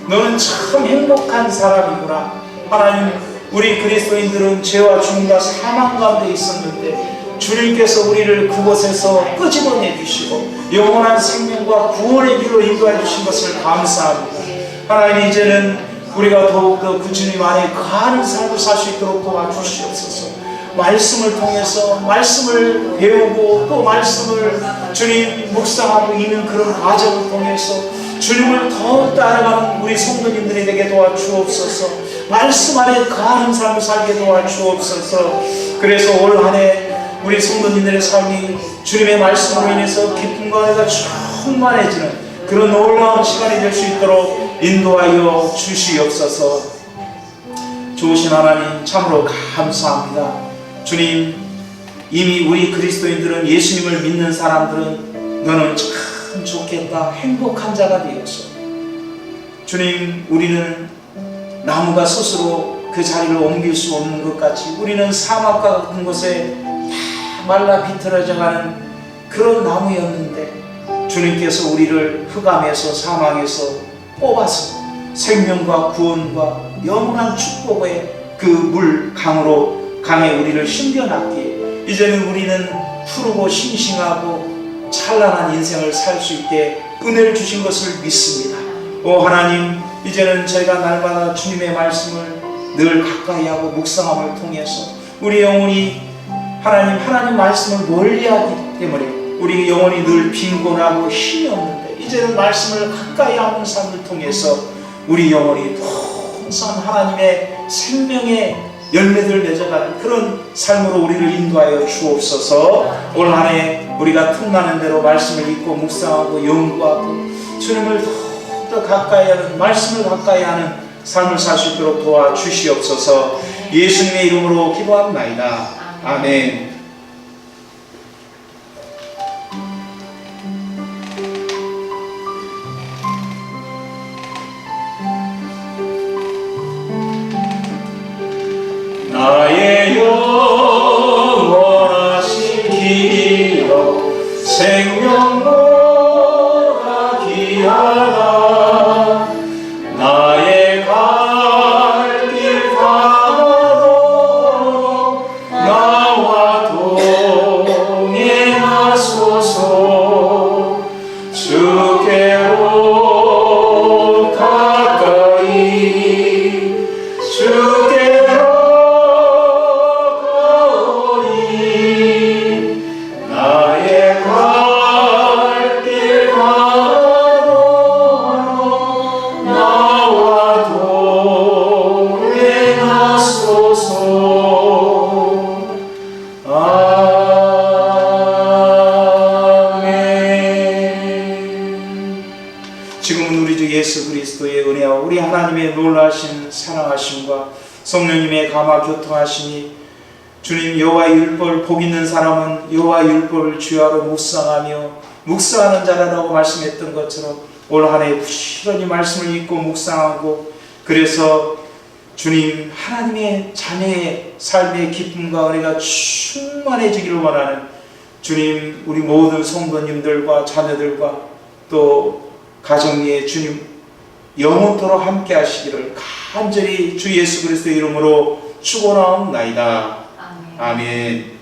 너는 참 행복한 사람이구나. 하나님, 우리 그리스도인들은 죄와 죽음과 사망 가운데 있었는데 주님께서 우리를 그곳에서 끄집어내 주시고 영원한 생명과 구원의 길로 인도해 주신 것을 감사합니다. 하나님, 이제는 우리가 더욱더 그 주님 안에 거하는 삶을 살 수 있도록 도와주시옵소서. 말씀을 통해서 말씀을 배우고 또 말씀을 주님 묵상하고 있는 그런 과정을 통해서 주님을 더 따라가는 우리 성도님들이 되게 도와주옵소서. 말씀 안에 거하는 삶을 살게 도와주옵소서. 그래서 올 한 해 우리 성도님들의 삶이 주님의 말씀으로 인해서 기쁨과 은혜가 충만해지는 그런 놀라운 시간이 될 수 있도록 인도하여 주시옵소서. 좋으신 하나님 참으로 감사합니다. 주님, 이미 우리 그리스도인들은 예수님을 믿는 사람들은 너는 참 좋겠다, 행복한 자가 되었어. 주님, 우리는 나무가 스스로 그 자리를 옮길 수 없는 것 같이 우리는 사막과 같은 곳에 다 말라 비틀어져가는 그런 나무였는데 주님께서 우리를 흑암에서 사망에서 뽑아서 생명과 구원과 영원한 축복의 그 물 강에 우리를 심겨놨기에 이제는 우리는 푸르고 싱싱하고 찬란한 인생을 살 수 있게 은혜를 주신 것을 믿습니다. 오 하나님, 이제는 저희가 날마다 주님의 말씀을 늘 가까이 하고 묵상함을 통해서 우리 영혼이 하나님 말씀을 멀리하기 때문에 우리 영혼이 늘 빈곤하고 힘이 없는데 이제는 말씀을 가까이 하는 삶을 통해서 우리 영혼이 풍성한 하나님의 생명의 열매들을 맺어가는 그런 삶으로 우리를 인도하여 주옵소서. 올 한 해 우리가 틈나는 대로 말씀을 읽고 묵상하고 연구하고 주님을 더 가까이 하는 말씀을 가까이 하는 삶을 살 수 있도록 도와주시옵소서. 예수님의 이름으로 기도합나이다. 아멘. 나의 영원하신 기억 생명보다 귀하다. 나의 갈 길 가도록 나와 동행하소서. 주께로 가까이 주께로 나의 갈 길 가도록 나와 동행하소서. 아멘. 지금은 우리 주 예수 그리스도의 은혜와 우리 하나님의 놀라신 사랑하심과 성령님의 감화 교통하심이 주님, 여호와의 율법을 복 있는 사람은 여호와의 율법을 주야로 묵상하며 묵상하는 자라라고 말씀했던 것처럼 올 한 해 부지런히 말씀을 읽고 묵상하고 그래서 주님 하나님의 자녀의 삶의 기쁨과 은혜가 충만해지기를 원하는 주님 우리 모든 성도님들과 자녀들과 또 가정에 주님 영원토록 함께 하시기를 간절히 주 예수 그리스도의 이름으로 축원하옵나이다. 아멘.